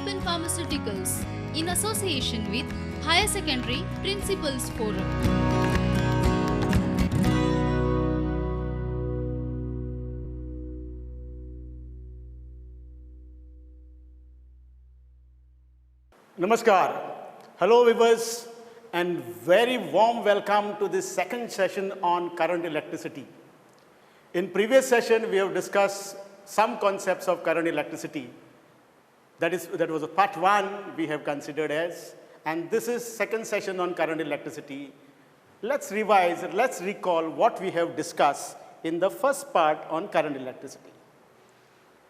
Alpen Pharmaceuticals in association with Higher Secondary Principals Forum. Namaskar. Hello viewers and very warm welcome to this second session on current electricity. In previous session we have discussed some concepts of current electricity. That was a part 1 we have considered as, and this is second session on current electricity. Let's revise, let's recall what we have discussed in the first part on current electricity.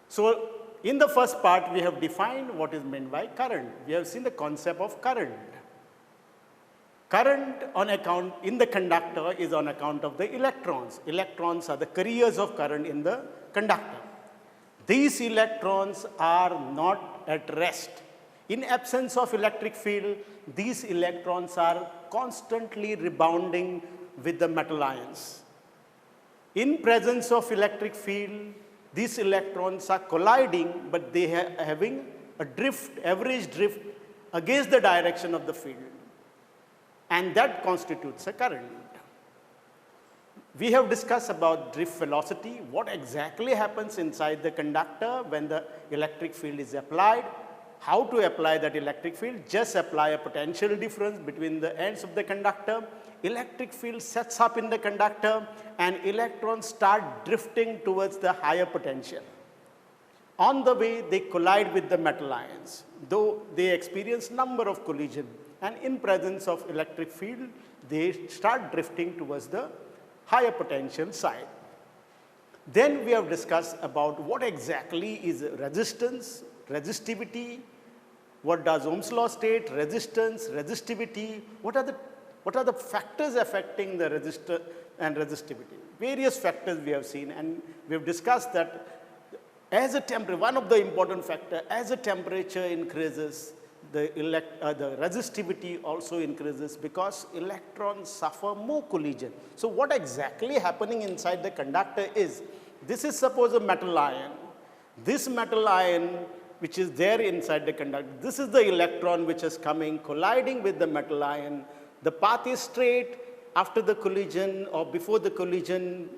So in the first part, we have defined what is meant by current. We have seen the concept of current. Current on account in the conductor is on account of the electrons. Electrons are the carriers of current in the conductor. These electrons are not at rest. In absence of electric field, these electrons are constantly rebounding with the metal ions. In presence of electric field, these electrons are colliding, but they are having a drift, average drift against the direction of the field. And that constitutes a current. We have discussed about drift velocity, what exactly happens inside the conductor when the electric field is applied, how to apply that electric field, just apply a potential difference between the ends of the conductor. Electric field sets up in the conductor and electrons start drifting towards the higher potential. On the way, they collide with the metal ions, though they experience number of collision, and in presence of electric field, they start drifting towards the higher potential side. Then we have discussed about what exactly is resistance, resistivity, what does Ohm's law state, resistance, resistivity, what are the factors affecting the resistor and resistivity? Various factors we have seen, and we have discussed that as a temperature, one of the important factors, as the temperature increases, the resistivity also increases because electrons suffer more collision. So what exactly happening inside the conductor is, this is suppose a metal ion. This metal ion which is there inside the conductor, this is the electron which is coming, colliding with the metal ion. The path is straight after the collision or before the collision,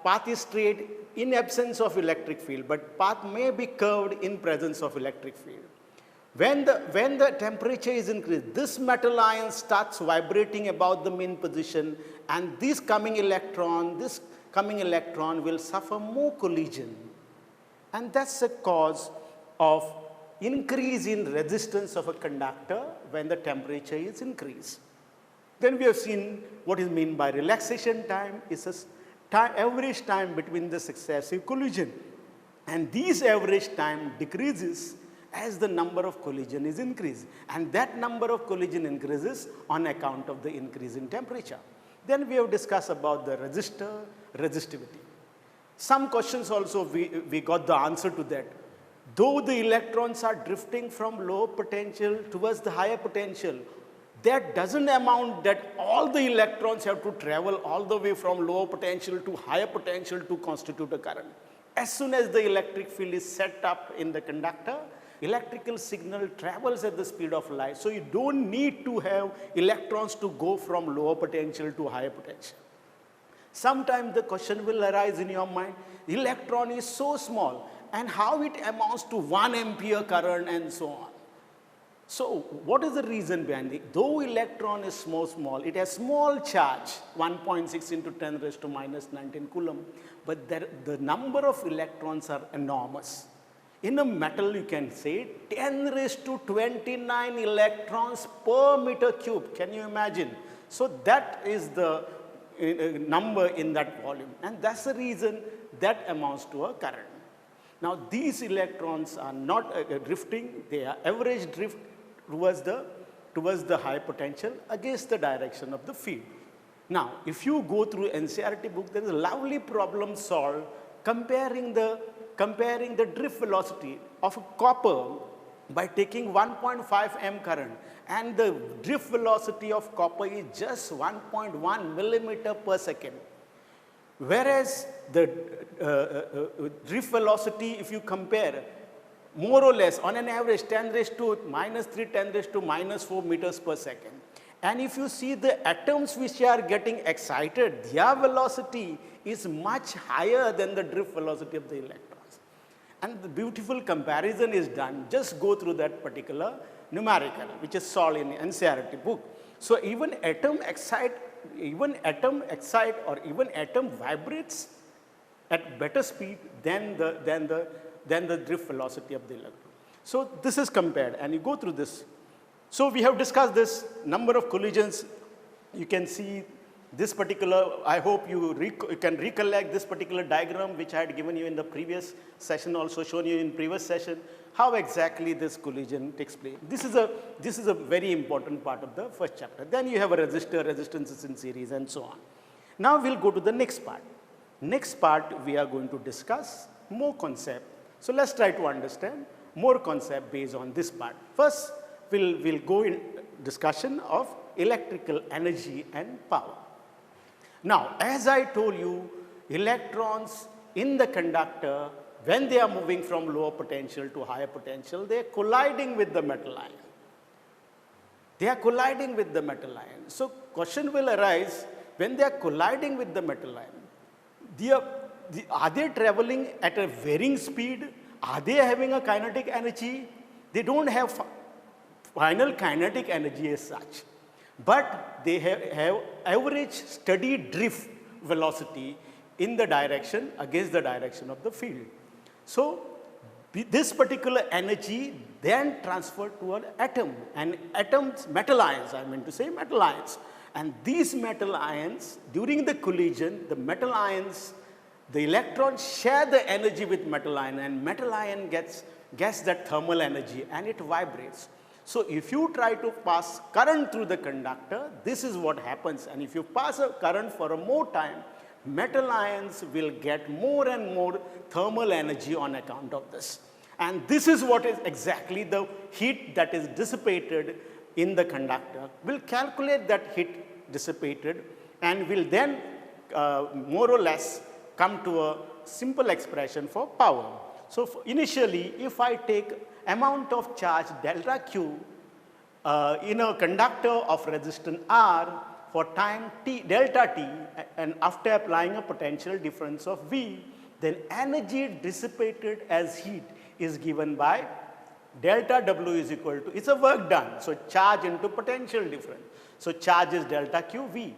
path is straight in absence of electric field, but path may be curved in presence of electric field. When the temperature is increased, this metal ion starts vibrating about the mean position, and this coming electron will suffer more collision. And that's the cause of increase in resistance of a conductor when the temperature is increased. Then we have seen what is meant by relaxation time is average time between the successive collision. And this average time decreases as the number of collision is increased. And that number of collision increases on account of the increase in temperature. Then we have discussed about the resistor, resistivity. Some questions also we got the answer to that. Though the electrons are drifting from low potential towards the higher potential, that doesn't amount that all the electrons have to travel all the way from low potential to higher potential to constitute a current. As soon as the electric field is set up in the conductor, electrical signal travels at the speed of light. So you don't need to have electrons to go from lower potential to higher potential. Sometimes the question will arise in your mind, electron is so small, and how it amounts to 1 ampere current and so on. So what is the reason behind it? Though electron is small, it has small charge, 1.6 into 10 raised to minus 19 coulomb, but the number of electrons are enormous. In a metal, you can say 10 raised to 29 electrons per meter cube. Can you imagine? So that is the number in that volume, and that's the reason that amounts to a current. Now these electrons are not drifting, they are average drift towards the high potential against the direction of the field. Now if you go through NCERT book, there is a lovely problem solved comparing the drift velocity of copper by taking 1.5 amp current, and the drift velocity of copper is just 1.1 millimeter per second. Whereas the drift velocity, if you compare more or less on an average 10 raised to minus 3, 10 raised to minus 4 meters per second. And if you see the atoms which are getting excited, their velocity is much higher than the drift velocity of the electrons. And the beautiful comparison is done. Just go through that particular numerical, which is solved in NCERT book. So even atom excite or even atom vibrates at better speed than the drift velocity of the electron. So this is compared, and you go through this. So we have discussed this number of collisions. You can see this particular, I hope you can recollect this particular diagram which I had given you in the previous session, also shown you in previous session, how exactly this collision takes place. This is a very important part of the first chapter. Then you have a resistor, resistances in series, and so on. Now we'll go to the next part. Next part, we are going to discuss more concept. So let's try to understand more concept based on this part. First, we'll go in discussion of electrical energy and power. Now, as I told you, electrons in the conductor, when they are moving from lower potential to higher potential, they are colliding with the metal ion. They are colliding with the metal ion. So question will arise, when they are colliding with the metal ion, are they traveling at a varying speed? Are they having a kinetic energy? They don't have final kinetic energy as such, but they have average steady drift velocity in the direction against the direction of the field. So this particular energy then transferred to an atom, and atoms, metal ions, I meant to say metal ions. And these metal ions, during the collision, the metal ions, the electrons share the energy with metal ion, and metal ion gets that thermal energy and it vibrates. So if you try to pass current through the conductor, this is what happens. And if you pass a current for a more time, metal ions will get more and more thermal energy on account of this. And this is what is exactly the heat that is dissipated in the conductor. We'll calculate that heat dissipated and will then more or less come to a simple expression for power. So initially, if I take amount of charge delta Q in a conductor of resistance R for time t, delta t, and after applying a potential difference of V, then energy dissipated as heat is given by delta W is equal to, it's a work done, so charge into potential difference. So charge is delta Q V,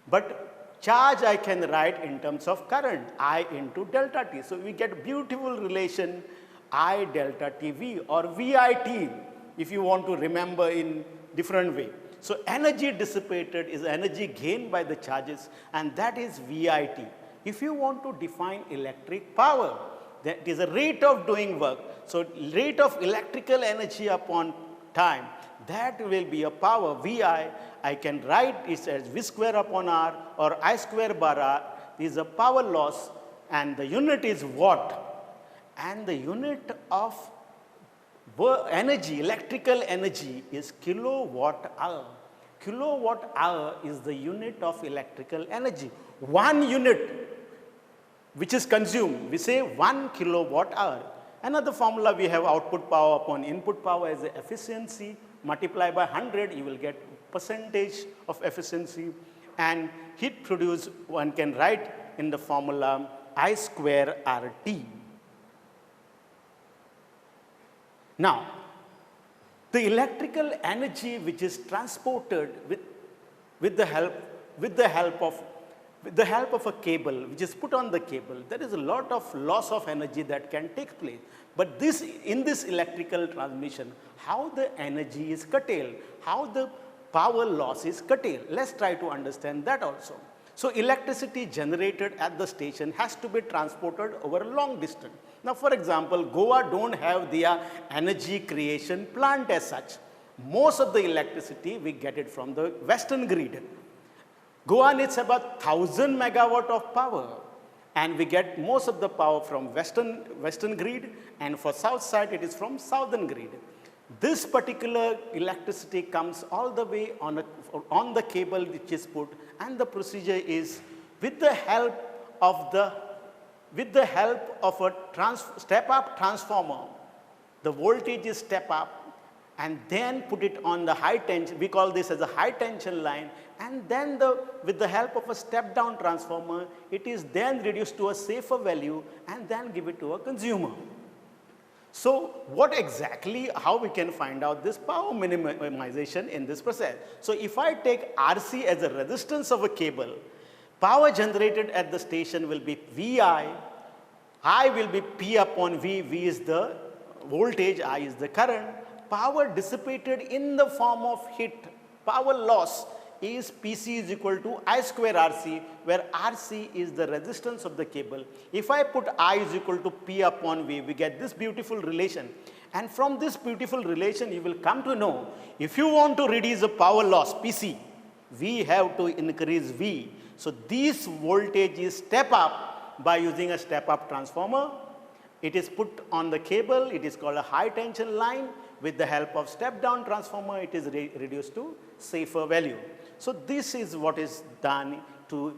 but charge I can write in terms of current, I into delta T. So we get beautiful relation I delta TV or VIT, if you want to remember in different way. So energy dissipated is energy gained by the charges, and that is VIT. If you want to define electric power, that is a rate of doing work. So rate of electrical energy upon time, that will be a power. VI, I can write it as V square upon R or I square bar R is a power loss, and the unit is watt. And the unit of energy, electrical energy, is kilowatt hour. Kilowatt hour is the unit of electrical energy. 1 unit which is consumed, we say 1 kilowatt hour. Another formula, we have output power upon input power as the efficiency. Multiply by 100, you will get percentage of efficiency. And heat produced, one can write in the formula I square RT. Now, the electrical energy which is transported with the help of a cable which is put on the cable, there is a lot of loss of energy that can take place. But in this electrical transmission, how the energy is curtailed, how the power loss is curtailed. Let's try to understand that also. So electricity generated at the station has to be transported over a long distance. Now, for example, Goa don't have their energy creation plant as such. Most of the electricity, we get it from the western grid. Goa needs about 1000 megawatt of power, and we get most of the power from western grid, and for south side it is from southern grid. This particular electricity comes all the way on the cable which is put, and the procedure is with the help of a step-up transformer. the voltage is step up, and then put it on the high tension, we call this as a high tension line, and then with the help of a step down transformer, it is then reduced to a safer value and then give it to a consumer. So what exactly, how we can find out this power minimization in this process? So if I take RC as a resistance of a cable, power generated at the station will be VI, I will be P upon V, V is the voltage, I is the current. Power dissipated in the form of heat, power loss is PC is equal to I square RC, where RC is the resistance of the cable. If I put I is equal to P upon V, we get this beautiful relation. And from this beautiful relation, you will come to know, if you want to reduce the power loss, PC, we have to increase V. So these voltages step up by using a step up transformer. It is put on the cable, it is called a high tension line. With the help of step down transformer, it is reduced to safer value. So this is what is done to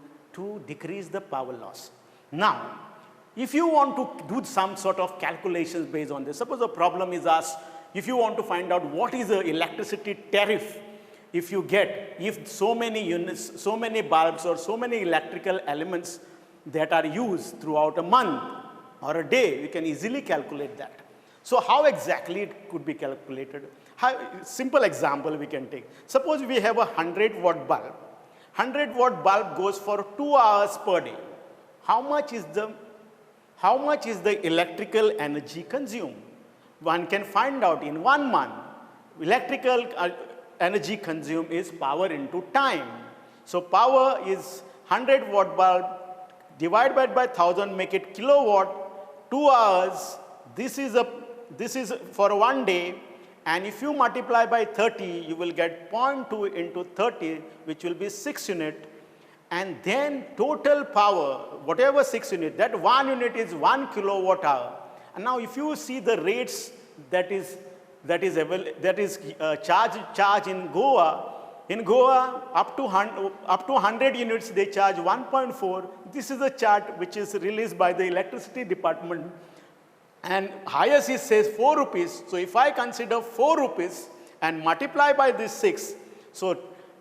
decrease the power loss. Now, if you want to do some sort of calculations based on this, suppose a problem is asked, if you want to find out what is the electricity tariff, if so many units, so many bulbs or so many electrical elements that are used throughout a month or a day, you can easily calculate that. So how exactly it could be calculated? Simple example we can take. Suppose we have a 100-watt bulb. 100-watt bulb goes for 2 hours per day. How much is the electrical energy consumed? One can find out in 1 month. Electrical energy consumed is power into time. So power is 100-watt bulb divided by 1000, make it kilowatt, 2 hours. This is for 1 day, and if you multiply by 30, you will get 0.2 into 30, which will be 6 unit, and then total power, whatever 6 unit, that 1 unit is 1 kilowatt hour. And now if you see the rates that is charge in Goa, up to 100 units they charge 1.4. This is a chart which is released by the electricity department. And highest it says 4 rupees. So if I consider 4 rupees and multiply by this 6, so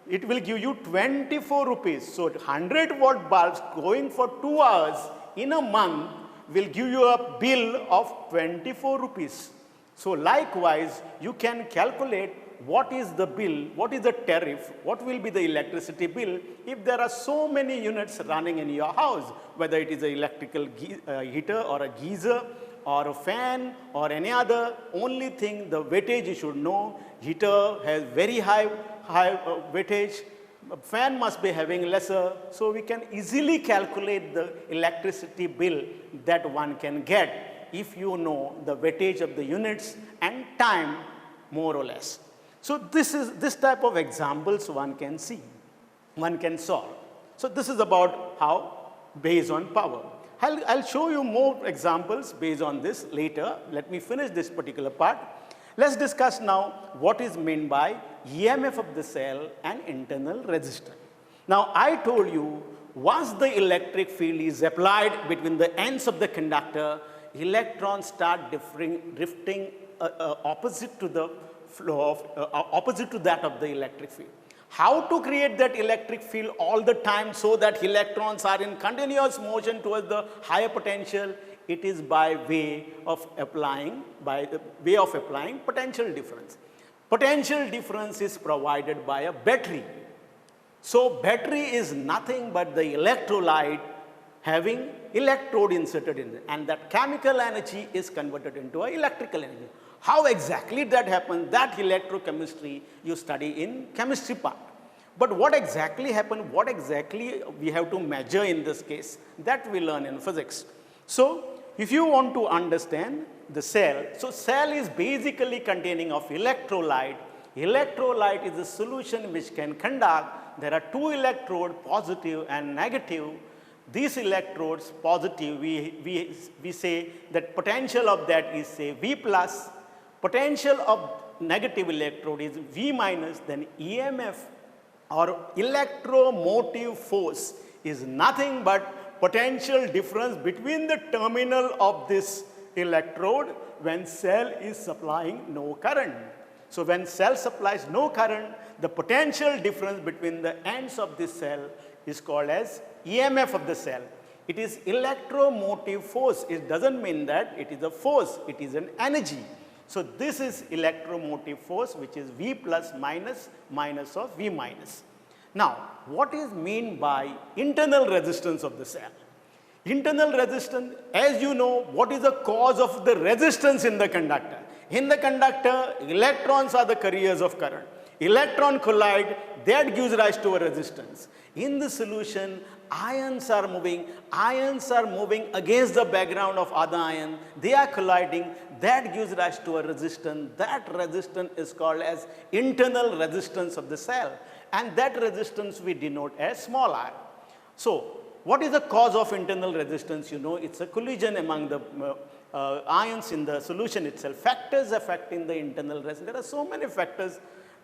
it will give you 24 rupees. So 100-watt bulbs going for 2 hours in a month will give you a bill of 24 rupees. So likewise, you can calculate what is the bill, what is the tariff, what will be the electricity bill if there are so many units running in your house, whether it is an electrical heater or a geyser, or a fan or any other. Only thing, the wattage you should know. Heater has very high wattage, fan must be having lesser. So we can easily calculate the electricity bill that one can get if you know the wattage of the units and time more or less. So this type of examples one can see, one can solve. So this is about how based on power. I'll show you more examples based on this later. Let me finish this particular part. Let's discuss now what is meant by EMF of the cell and internal resistance. Now I told you once the electric field is applied between the ends of the conductor, electrons start drifting opposite to the flow of opposite to that of the electric field. How to create that electric field all the time so that electrons are in continuous motion towards the higher potential? It is by way of applying potential difference. Potential difference is provided by a battery. So battery is nothing but the electrolyte having electrode inserted in it, and that chemical energy is converted into an electrical energy. How exactly that happens, that electrochemistry you study in chemistry part. But what exactly happened, what exactly we have to measure in this case, that we learn in physics. So if you want to understand the cell, so cell is basically containing of electrolyte. Electrolyte is a solution which can conduct. There are two electrodes, positive and negative. These electrodes, positive, we say that potential of that is say V plus. Potential of negative electrode is V minus, then EMF or electromotive force is nothing but potential difference between the terminal of this electrode when cell is supplying no current. So when cell supplies no current, the potential difference between the ends of this cell is called as EMF of the cell. It is electromotive force. It doesn't mean that it is a force, it is an energy. So this is electromotive force, which is V plus minus minus of V minus. Now, what is meant by internal resistance of the cell? Internal resistance, as you know, what is the cause of the resistance in the conductor? In the conductor, electrons are the carriers of current. Electron collide, that gives rise to a resistance. In the solution, ions are moving against the background of other ion. They are colliding, that gives rise to a resistance. That resistance is called as internal resistance of the cell. And that resistance we denote as small r. So, what is the cause of internal resistance? You know, it's a collision among the ions in the solution itself. Factors affecting the internal resistance. There are so many factors.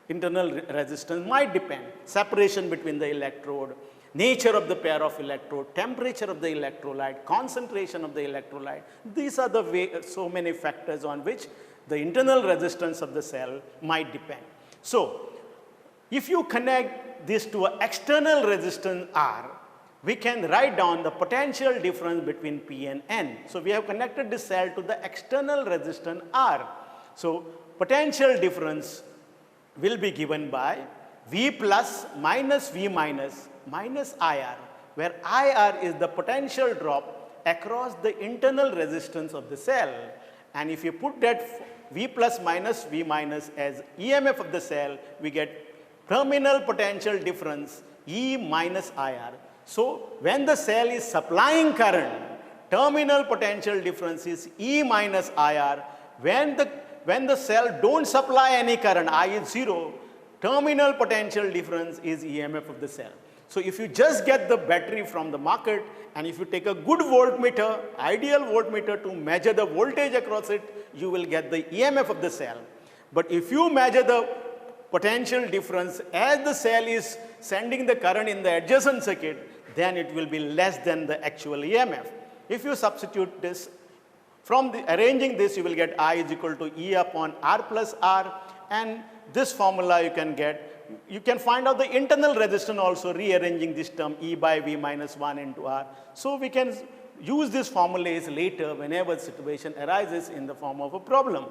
Internal resistance might depend. Separation between the electrode, nature of the pair of electrode, temperature of the electrolyte, concentration of the electrolyte. These are the so many factors on which the internal resistance of the cell might depend. So, if you connect this to an external resistance R, we can write down the potential difference between P and N. So, we have connected this cell to the external resistance R. So, potential difference will be given by V plus minus V minus minus IR, where IR is the potential drop across the internal resistance of the cell. And if you put that V plus minus V minus as EMF of the cell, we get terminal potential difference E minus IR. So, when the cell is supplying current, terminal potential difference is E minus IR. When the cell don't supply any current, I is 0, terminal potential difference is EMF of the cell. So, if you just get the battery from the market and if you take a good voltmeter, ideal voltmeter to measure the voltage across it, you will get the EMF of the cell. But if you measure the potential difference as the cell is sending the current in the adjacent circuit, then it will be less than the actual EMF. If you substitute this, from arranging this, you will get I is equal to E upon R plus R, and this formula you can get. You can find out the internal resistance also, rearranging this term E by V minus 1 into R. So we can use this formulas later whenever situation arises in the form of a problem.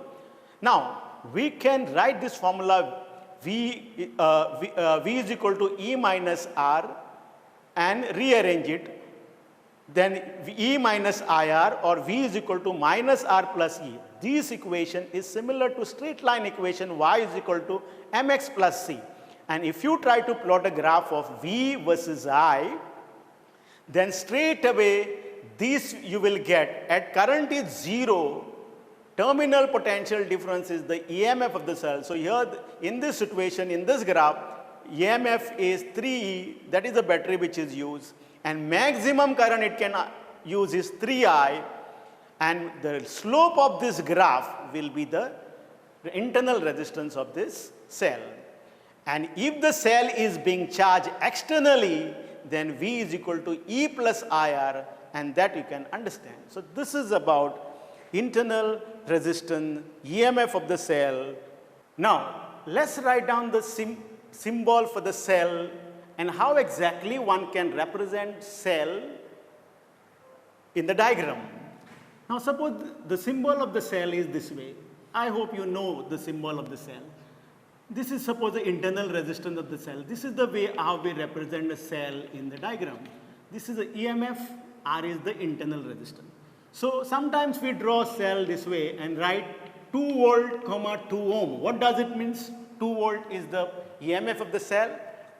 Now, we can write this formula V is equal to E minus R and rearrange it. Then E minus IR or V is equal to minus R plus E. This equation is similar to straight line equation Y is equal to mx plus C. And if you try to plot a graph of V versus I, then straight away this you will get at current is 0, terminal potential difference is the EMF of the cell. So here in this situation, in this graph, EMF is 3E, that is the battery which is used, and maximum current it can use is 3I, and the slope of this graph will be the internal resistance of this cell. And if the cell is being charged externally, then V is equal to E plus IR, and that you can understand. So this is about internal resistance, EMF of the cell. Now, let's write down the symbol for the cell and how exactly one can represent cell in the diagram. Now, suppose the symbol of the cell is this way. I hope you know the symbol of the cell. This is suppose the internal resistance of the cell. This is the way how we represent a cell in the diagram. This is the EMF, R is the internal resistance. So sometimes we draw a cell this way and write 2 volt, 2 ohm. What does it mean? 2 volt is the EMF of the cell,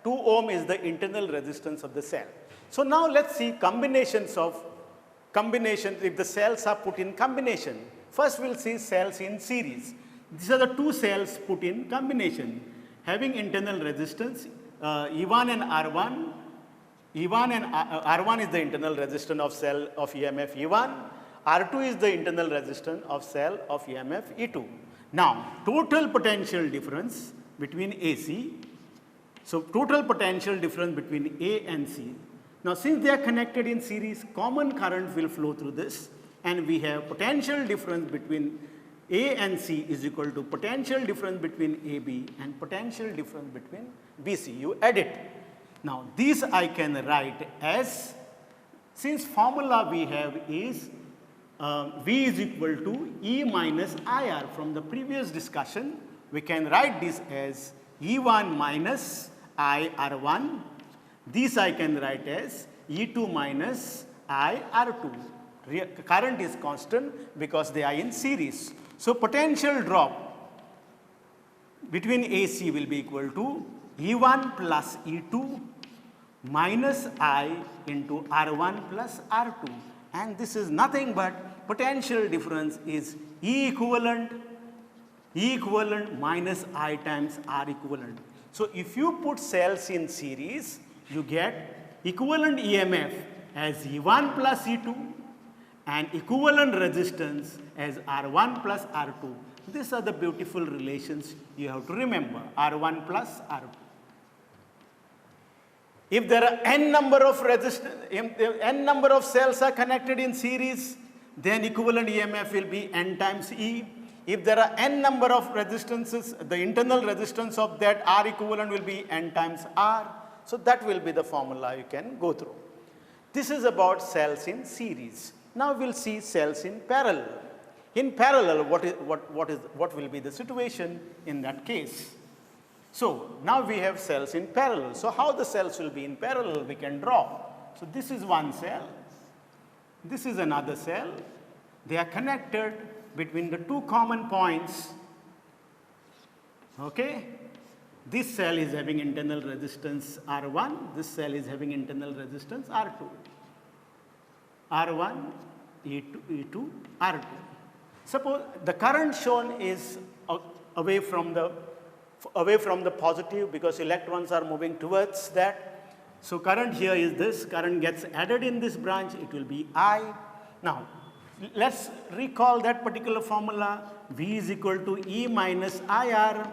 2 ohm is the internal resistance of the cell. So now let's see combinations if the cells are put in combination. First we'll see cells in series. These are the 2 cells put in combination, having internal resistance, E1 and R1. E1 and R1 is the internal resistance of cell of EMF E1. R2 is the internal resistance of cell of EMF E2. Now, total potential difference between AC. So, total potential difference between A and C. Now, since they are connected in series, common current will flow through this, and we have potential difference between A and C is equal to potential difference between AB and potential difference between BC. You add it. Now, these I can write as, since formula we have is V is equal to E minus IR. From the previous discussion, we can write this as E1 minus IR1. This I can write as E2 minus IR2. Current is constant because they are in series. So, potential drop between AC will be equal to E1 plus E2 minus I into R1 plus R2, and this is nothing but potential difference is E equivalent minus I times R equivalent. So, if you put cells in series, you get equivalent EMF as E1 plus E2 and equivalent resistance as R1 plus R2. These are the beautiful relations you have to remember, R1 plus R2. If there are n number of n number of cells are connected in series, then equivalent EMF will be n times E. If there are n number of resistances, the internal resistance of that R equivalent will be n times R. So, that will be the formula you can go through. This is about cells in series. Now, we will see cells in parallel. In parallel, what will be the situation in that case? So, now we have cells in parallel. So, how the cells will be in parallel we can draw. So, this is one cell, this is another cell. They are connected between the two common points. Okay? This cell is having internal resistance R1, this cell is having internal resistance R2. R1, E2, R2. Suppose the current shown is away from the positive because electrons are moving towards that. So, current here is this, current gets added in this branch, it will be I. Now, let us recall that particular formula, V is equal to E minus IR.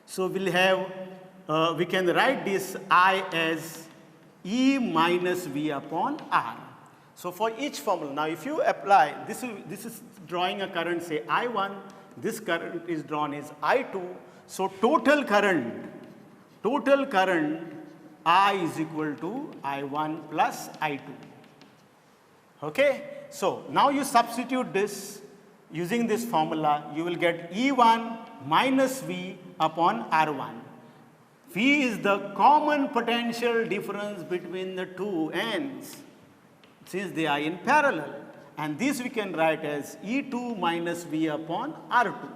So, we will have, we can write this I as E minus V upon R. So, for each formula, now if you apply, this is drawing a current say I1, this current is drawn as I2. So, total current I is equal to I1 plus I2. Okay? So, now you substitute this using this formula, you will get E1 minus V upon R1. V is the common potential difference between the two ends, since they are in parallel, and this we can write as E2 minus V upon R2.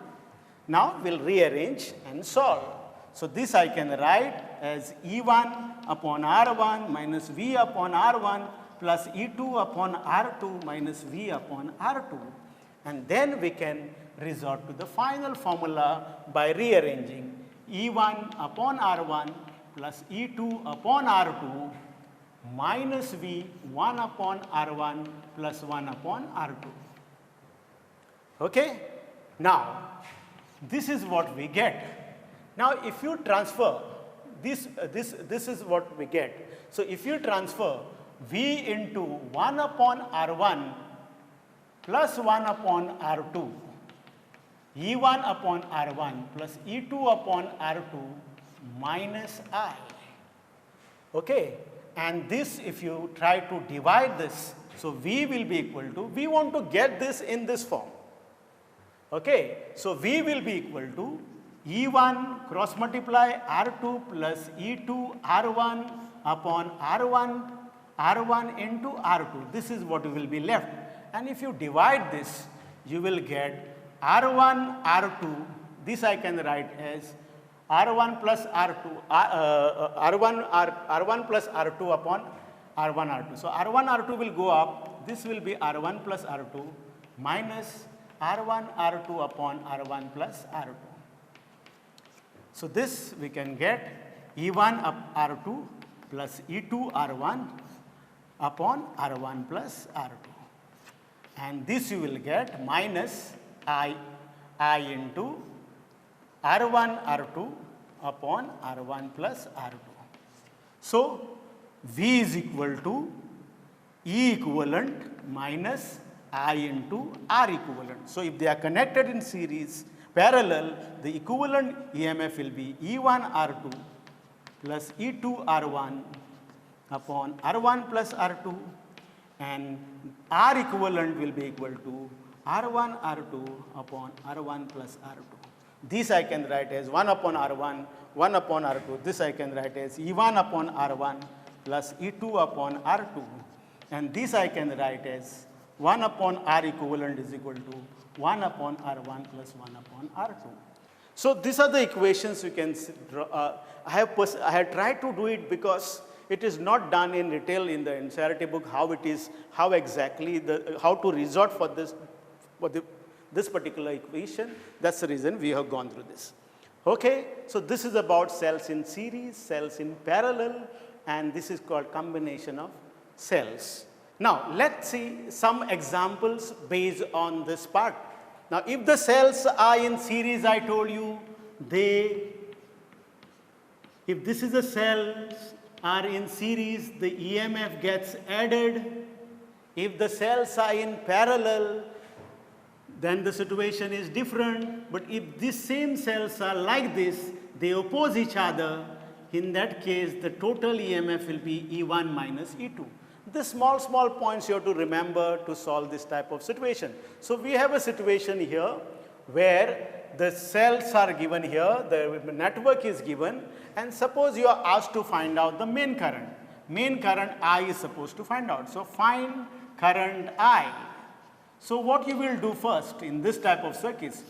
Now, we will rearrange and solve. So, this I can write as E1 upon R1 minus V upon R1 plus E2 upon R2 minus V upon R2, and then we can resort to the final formula by rearranging E1 upon R1 plus E2 upon R2 minus V 1 upon R1 plus 1 upon R2. Okay? Now, this is what we get. Now, if you transfer this is what we get. So, if you transfer V into 1 upon R1 plus 1 upon R2, E1 upon R1 plus E2 upon R2 minus I. Okay? And this, if you try to divide this, so V will be equal to, we want to get this in this form. Okay? So, V will be equal to E1 cross multiply R2 plus E2 R1 upon R1 into R2. This is what will be left. And if you divide this, you will get R1 R2. This I can write as R1 plus R2, R1 plus R2 upon R1 R2. So, R1 R2 will go up. This will be R1 plus R2 minus R1 R2 upon R1 plus R2. So, this we can get E1 up R2 plus E2 R1 upon R1 plus R2. And this you will get minus I into R1 R2 upon R1 plus R2. So, V is equal to E equivalent minus I into R equivalent. So if they are connected in series, parallel, the equivalent EMF will be E1 R2 plus E2 R1 upon R1 plus R2, and R equivalent will be equal to R1 R2 upon R1 plus R2. This I can write as 1 upon R1, 1 upon R2. This I can write as E1 upon R1 plus E2 upon R2. And this I can write as 1 upon R equivalent is equal to 1 upon R1 plus 1 upon R2. So these are the equations you can draw. I have tried to do it because it is not done in detail in the NCERT book how it is, how exactly, how to resort for this particular equation. That's the reason we have gone through this. Okay, so this is about cells in series, cells in parallel, and this is called combination of cells. Now, let's see some examples based on this part. Now, if the cells are in series, I told you, if this is a cells are in series, the EMF gets added. If the cells are in parallel, then the situation is different. But if these same cells are like this, they oppose each other, in that case, the total EMF will be E1 minus E2. The small points you have to remember to solve this type of situation. So we have a situation here where the cells are given here, the network is given, and suppose you are asked to find out the main current. Main current I is supposed to find out. So find current I. So what you will do first in this type of circuits?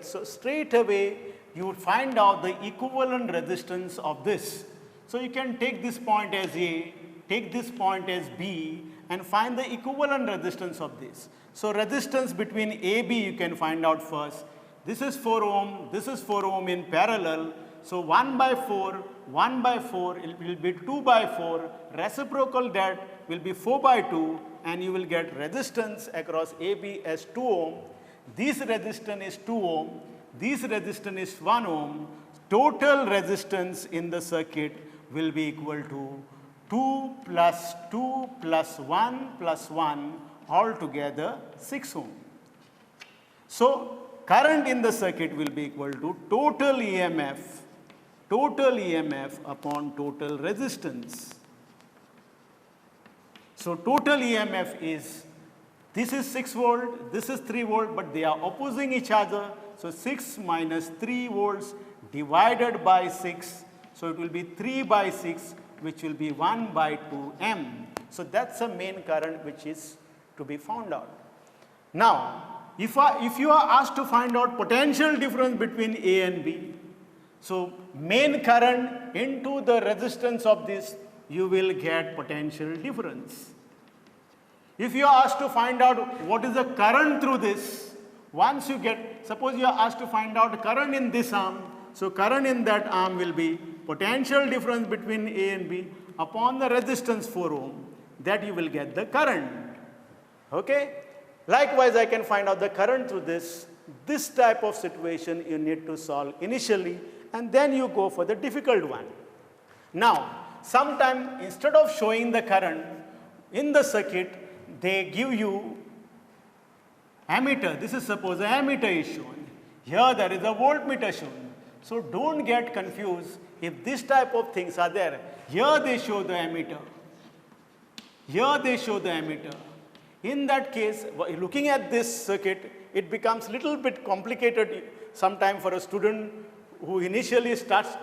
So straight away you would find out the equivalent resistance of this. So you can take this point as A, take this point as B, and find the equivalent resistance of this. So resistance between AB you can find out first. This is 4 ohm, this is 4 ohm in parallel. So 1 by 4, it will be 2 by 4, reciprocal that will be 4 by 2, and you will get resistance across AB as 2 ohm. This resistance is 2 ohm, this resistance is 1 ohm. Total resistance in the circuit will be equal to 2 plus 1 altogether 6 ohm. So current in the circuit will be equal to total EMF upon total resistance. So total EMF is, this is 6 volt, this is 3 volt, but they are opposing each other. So 6 minus 3 volts divided by 6. So it will be 3 by 6, which will be 1 by 2 M. So that's the main current which is to be found out. Now, if you are asked to find out potential difference between A and B, so main current into the resistance of this, you will get potential difference. If you are asked to find out what is the current through this, once you get, suppose you are asked to find out current in this arm, so current in that arm will be potential difference between A and B upon the resistance 4 ohm, that you will get the current. Okay? Likewise, I can find out the current through this. This type of situation you need to solve initially, and then you go for the difficult one. Now, sometimes instead of showing the current in the circuit, they give you ammeter. This is suppose an ammeter is shown. Here there is a voltmeter shown. So don't get confused if this type of things are there. Here they show the ammeter. Here they show the ammeter. In that case, looking at this circuit, it becomes little bit complicated sometime for a student who initially starts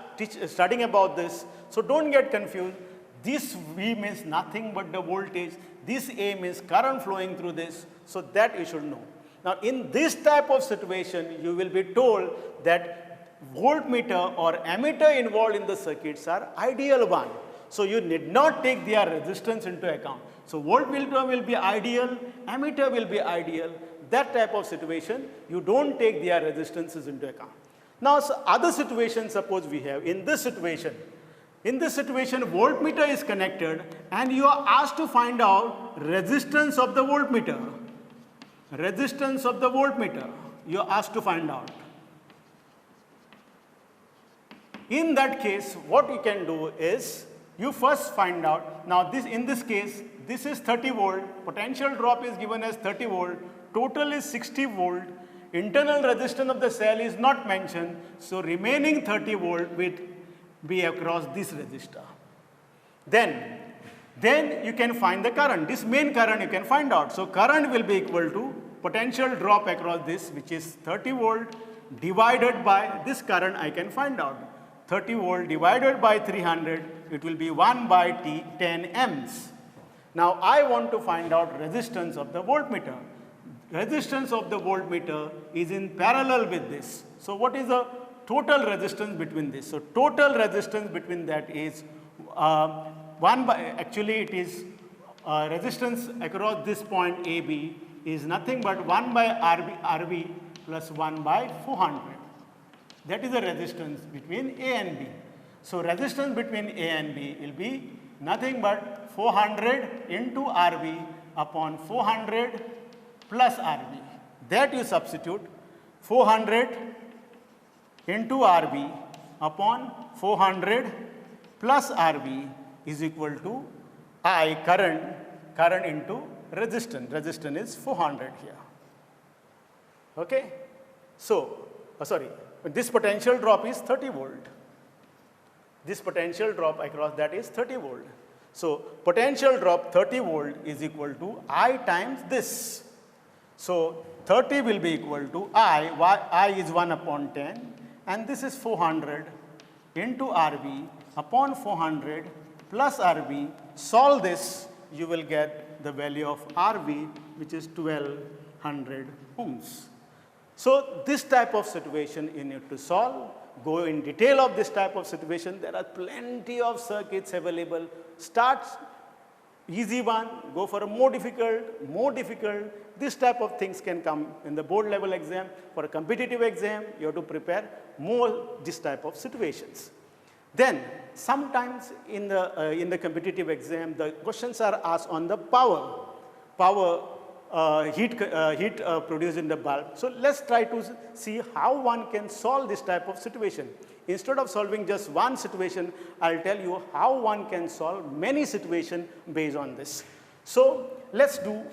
studying about this. So don't get confused. This V means nothing but the voltage. This A means current flowing through this. So that you should know. Now in this type of situation, you will be told that voltmeter or ammeter involved in the circuits are ideal one. So you need not take their resistance into account. So voltmeter will be ideal, ammeter will be ideal. That type of situation, you don't take their resistances into account. Now, so other situations, suppose we have, in this situation, voltmeter is connected and you are asked to find out resistance of the voltmeter. Resistance of the voltmeter, you are asked to find out. In that case, what you can do is, you first find out, now this, in this case, this is 30 volt, potential drop is given as 30 volt, total is 60 volt, internal resistance of the cell is not mentioned, so remaining 30 volt will be across this resistor. Then you can find the current. This main current you can find out. So current will be equal to potential drop across this, which is 30 volt divided by this current I can find out. 30 volt divided by 300, it will be 1 by 10 amps. Now I want to find out resistance of the voltmeter. Resistance of the voltmeter is in parallel with this. So what is the total resistance between this? So total resistance between that is actually it is resistance across this point AB is nothing but 1 by RB plus 1 by 400. That is the resistance between A and B. So resistance between A and B will be nothing but 400 into RB upon 400 plus RB. That you substitute 400 into RB upon 400 plus RB is equal to I current into resistance. Resistance is 400 here. Okay. So, this potential drop is 30 volt. This potential drop across that is 30 volt. So, potential drop 30 volt is equal to I times this. So, 30 will be equal to I is 1 upon 10 and this is 400 into RB upon 400 plus RB. Solve this, you will get the value of RB, which is 1200 ohms. So this type of situation you need to solve. Go in detail of this type of situation. There are plenty of circuits available. Start easy one, go for a more difficult. This type of things can come in the board level exam. For a competitive exam, you have to prepare more this type of situations. Then sometimes in the competitive exam, the questions are asked on the power heat produced in the bulb. So let's try to see how one can solve this type of situation. Instead of solving just one situation, I'll tell you how one can solve many situations based on this. So let's see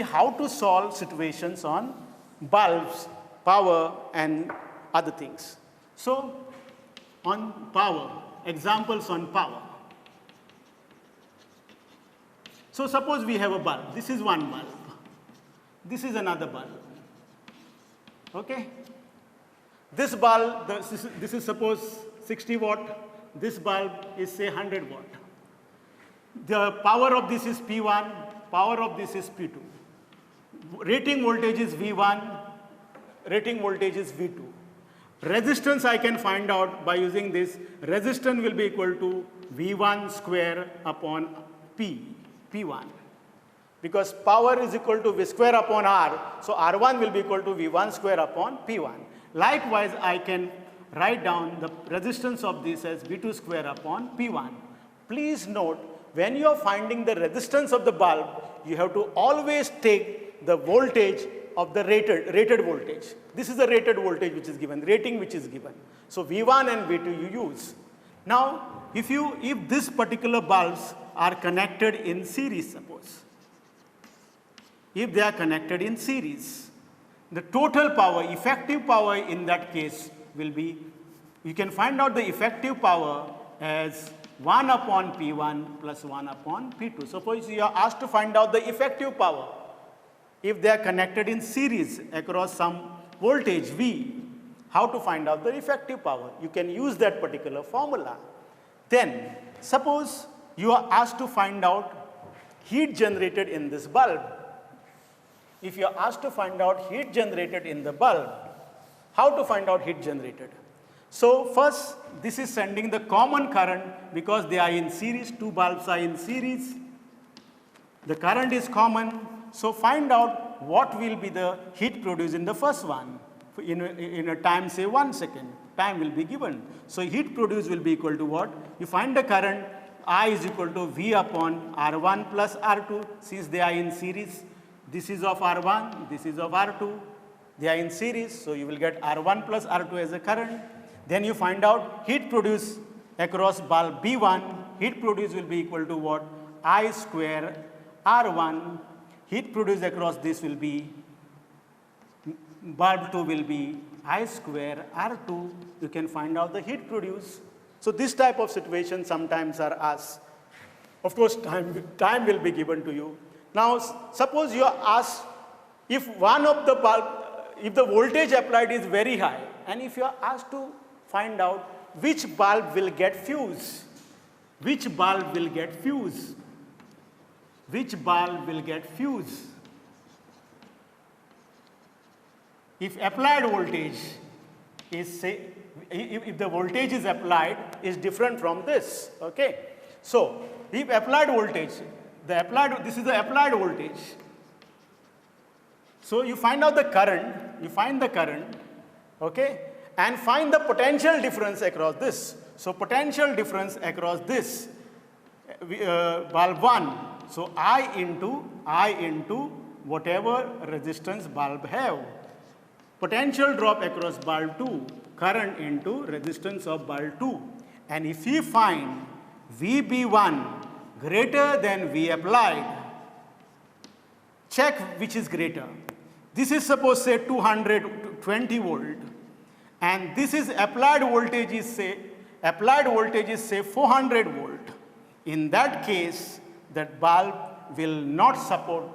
how to solve situations on bulbs, power, and other things. So on power, examples on power. So suppose we have a bulb. This is one bulb. This is another bulb. Okay? This bulb, this is suppose 60 watt. This bulb is say 100 watt. The power of this is P1, power of this is P2. Rating voltage is V1, rating voltage is V2. Resistance I can find out by using this. Resistance will be equal to V1 square upon P1. Because power is equal to V square upon R, so R1 will be equal to V1 square upon P1. Likewise, I can write down the resistance of this as V2 square upon P1. Please note, when you are finding the resistance of the bulb, you have to always take the voltage of the rated voltage. This is the rated voltage which is given, rating which is given. So V1 and V2 you use. Now, if this particular bulbs are connected in series, suppose. If they are connected in series, the total power, effective power in that case will be, you can find out the effective power as 1 upon P1 plus 1 upon P2. Suppose you are asked to find out the effective power. If they are connected in series across some voltage V, how to find out the effective power? You can use that particular formula. Then, suppose you are asked to find out heat generated in this bulb. If you are asked to find out heat generated in the bulb, how to find out heat generated? So first, this is sending the common current because they are in series, two bulbs are in series. The current is common. So find out what will be the heat produced in the first one. In a time, say 1 second, time will be given. So heat produced will be equal to what? You find the current, I is equal to V upon R1 plus R2, since they are in series. This is of R1, this is of R2. They are in series, so you will get R1 plus R2 as a current. Then you find out heat produced across bulb B1 heat produced will be equal to what? I square R1. Heat produced across this will be, bulb 2 will be I square R2. You can find out the heat produced. So this type of situation sometimes are asked. Of course, time will be given to you. Now, suppose you are asked if one of the bulb, if the voltage applied is very high, and if you are asked to find out which bulb will get fuse, which bulb will get fuse, which bulb will get fuse. If applied voltage is, say, if the voltage is applied is different from this, okay? So, if applied voltage, this is the applied voltage. So, you find out the current, okay, and find the potential difference across this. So, potential difference across this, bulb 1. So, I into whatever resistance bulb have. Potential drop across bulb 2, current into resistance of bulb 2. And if we find VB1 greater than V applied, check which is greater. This is suppose say 220 volt, and this is applied voltage is say 400 volt. In that case, that bulb will not support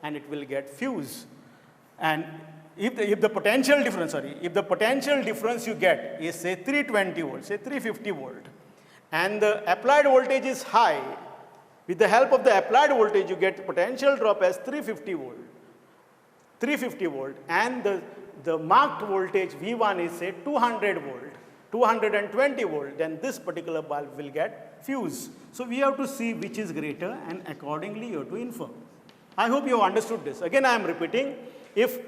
and it will get fuse. And if the potential difference you get is say 320 volt, say 350 volt, and the applied voltage is high, with the help of the applied voltage you get potential drop as 350 volt, and the marked voltage V1 is say 200 volt, 220 volt, then this particular bulb will get fuse. So we have to see which is greater, and accordingly you have to infer. I hope you have understood this. Again, I am repeating, if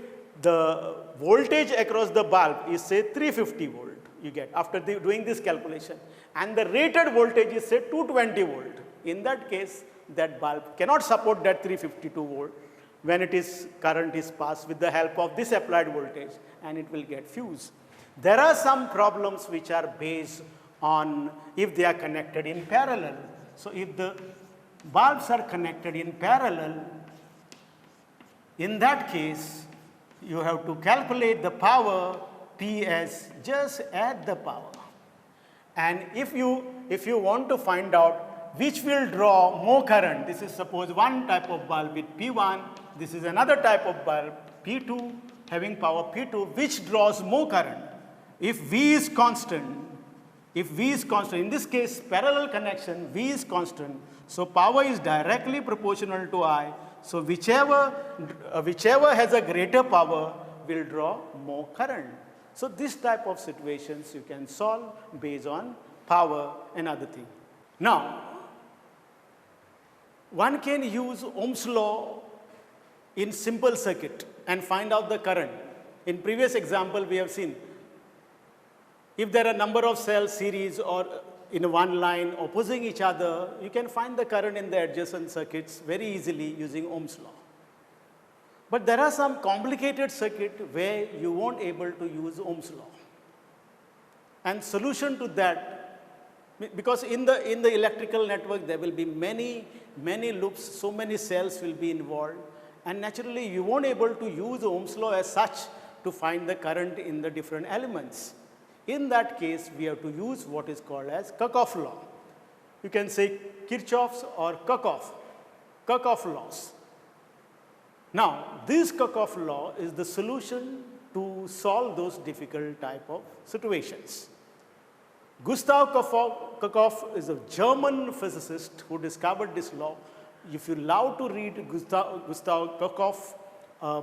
the voltage across the bulb is say 350 volt, you get after doing this calculation, and the rated voltage is say 220 volt. In that case, that bulb cannot support that 352 volt when current is passed with the help of this applied voltage, and it will get fuse. There are some problems which are based on if they are connected in parallel. So if the bulbs are connected in parallel, in that case, you have to calculate the power P as just add the power. And if you want to find out which will draw more current, this is suppose one type of bulb with P1, this is another type of bulb P2 having power P2, which draws more current. If V is constant, in this case parallel connection, V is constant, so power is directly proportional to I. So whichever has a greater power will draw more current. So this type of situations you can solve based on power and other thing. Now, one can use Ohm's law in simple circuit and find out the current. In previous example we have seen, if there are number of cells series or in one line opposing each other, you can find the current in the adjacent circuits very easily using Ohm's law. But there are some complicated circuit where you won't able to use Ohm's law. And solution to that, because in the electrical network there will be many loops, so many cells will be involved, and naturally you won't able to use Ohm's law as such to find the current in the different elements. In that case, we have to use what is called as Kirchhoff law. You can say Kirchhoff's or Kirchhoff laws. Now, this Kirchhoff law is the solution to solve those difficult type of situations. Gustav Kirchhoff is a German physicist who discovered this law. If you love to read Gustav Kirchhoff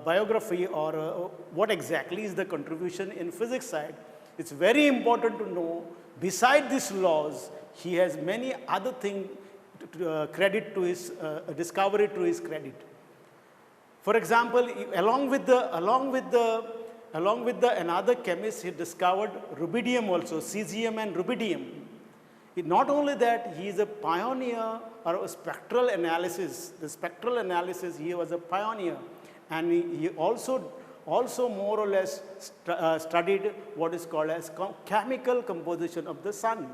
biography or what exactly is the contribution in physics side, it's very important to know, beside these laws, he has many other things credit to his discovery to his credit. For example, along with another chemist, he discovered rubidium also, cesium and rubidium. Not only that, he is a pioneer or spectral analysis. The spectral analysis, he was a pioneer, and he also more or less studied what is called as chemical composition of the sun.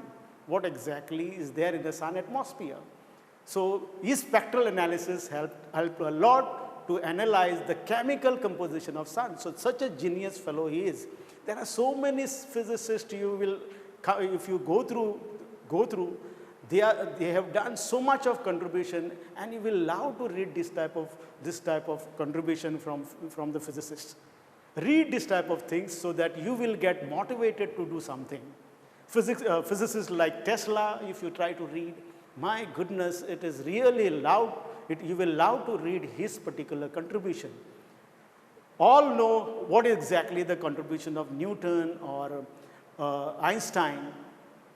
what exactly is there in the sun atmosphere. So his spectral analysis helped a lot to analyze the chemical composition of sun. So such a genius fellow he is. There are so many physicists you will, if you go through, they have done so much of contribution, and you will love to read this type of contribution from the physicists. Read this type of things so that you will get motivated to do something. Physicists like Tesla, if you try to read, my goodness, it is really loud. You will love to read his particular contribution. All know what exactly the contribution of Newton or Einstein.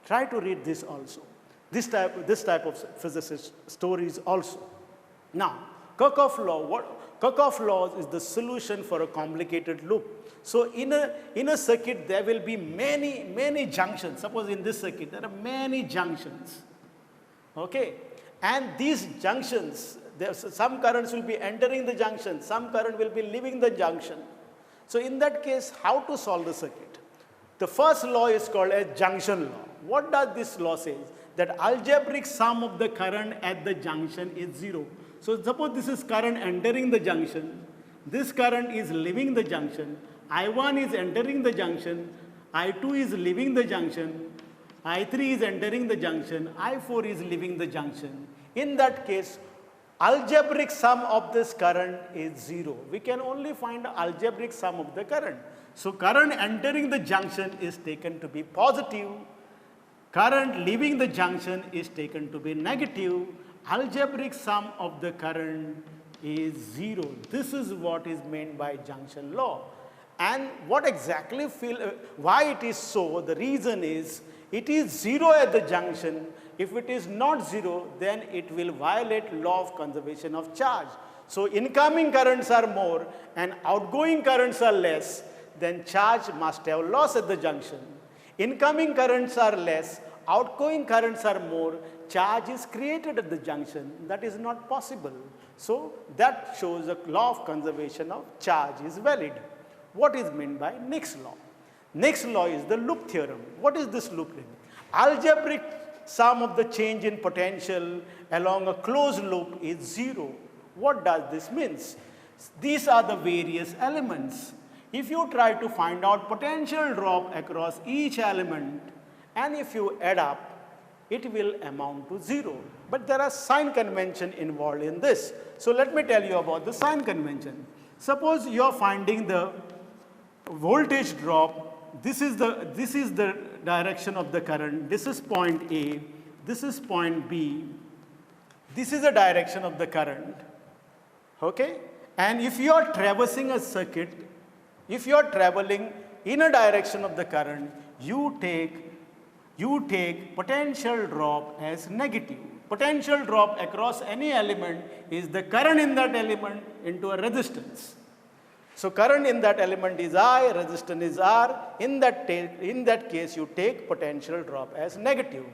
Try to read this also. This type of physicist stories also. Now, Kirchhoff law is the solution for a complicated loop. So in a circuit, there will be many junctions. Suppose in this circuit, there are many junctions. Okay? And these junctions, some currents will be entering the junction, some current will be leaving the junction. So in that case, how to solve the circuit? The first law is called a junction law. What does this law say? That algebraic sum of the current at the junction is 0. So suppose this is current entering the junction, this current is leaving the junction, I1 is entering the junction, I2 is leaving the junction, I3 is entering the junction, I4 is leaving the junction. In that case, algebraic sum of this current is 0. We can only find the algebraic sum of the current. So current entering the junction is taken to be positive, current leaving the junction is taken to be negative, algebraic sum of the current is 0. This is what is meant by junction law. And what exactly why it is so, the reason is, it is 0 at the junction. If it is not 0, then it will violate law of conservation of charge. So incoming currents are more and outgoing currents are less, then charge must have loss at the junction. Incoming currents are less, outgoing currents are more, charge is created at the junction. That is not possible. So that shows the law of conservation of charge is valid. What is meant by next law? Next law is the loop theorem. What is this loop theorem? Algebraic sum of the change in potential along a closed loop is 0. What does this mean? These are the various elements. If you try to find out potential drop across each element, and if you add up, it will amount to 0. But there are sign convention involved in this. So let me tell you about the sign convention. Suppose you are finding the voltage drop. This is the direction of the current. This is point A. This is point B. This is the direction of the current. Okay? And if you are traversing a circuit, if you are traveling in a direction of the current, you take potential drop as negative. Potential drop across any element is the current in that element into a resistance. So current in that element is I, resistance is R. In that case, you take potential drop as negative.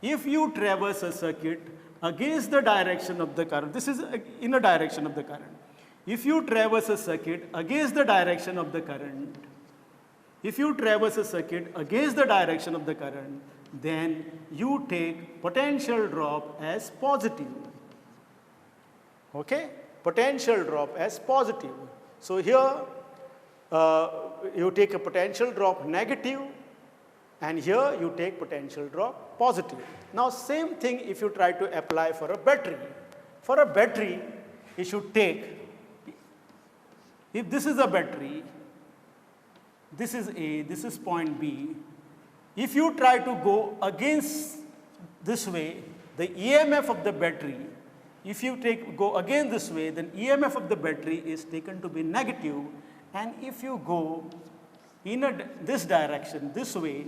If you traverse a circuit against the direction of the current, this is in a direction of the current. If you traverse a circuit against the direction of the current, then you take potential drop as positive. Okay? Potential drop as positive. So here you take a potential drop negative, and here you take potential drop positive. Now same thing if you try to apply for a battery. For a battery, you should take, if this is a battery, this is A, this is point B. If you try to go against this way, the EMF of the battery, if you go again this way, then EMF of the battery is taken to be negative, and if you go in this direction, this way,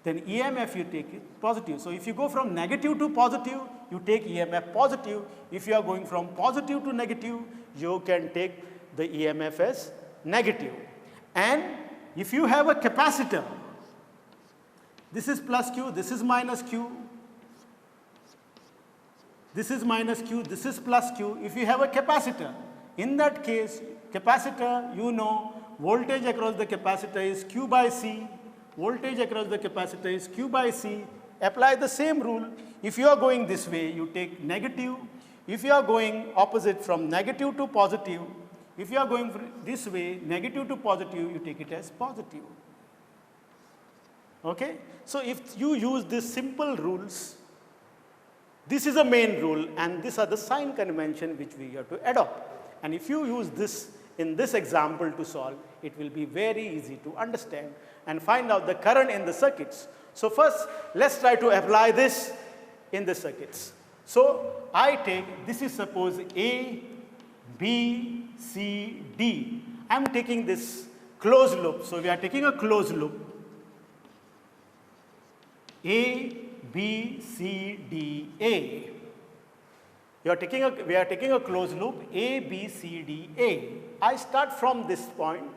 then EMF you take it positive. So if you go from negative to positive, you take EMF positive. If you are going from positive to negative, you can take the EMF as negative. And if you have a capacitor, this is plus Q, this is minus Q, this is minus Q, this is plus Q. If you have a capacitor, in that case, capacitor, you know, voltage across the capacitor is Q by C, voltage across the capacitor is Q by C, Apply the same rule. If you are going this way, you take negative. If you are going opposite from negative to positive, if you are going this way, negative to positive, you take it as positive. Okay? So if you use these simple rules, this is a main rule and these are the sign convention which we have to adopt. And if you use this in this example to solve, it will be very easy to understand and find out the current in the circuits. So first, let's try to apply this in the circuits. So I take, this is suppose A, B, C, D. I am taking this closed loop. So we are taking a closed loop. A, B, C, D, A. We are taking a closed loop A, B, C, D, A. I start from this point.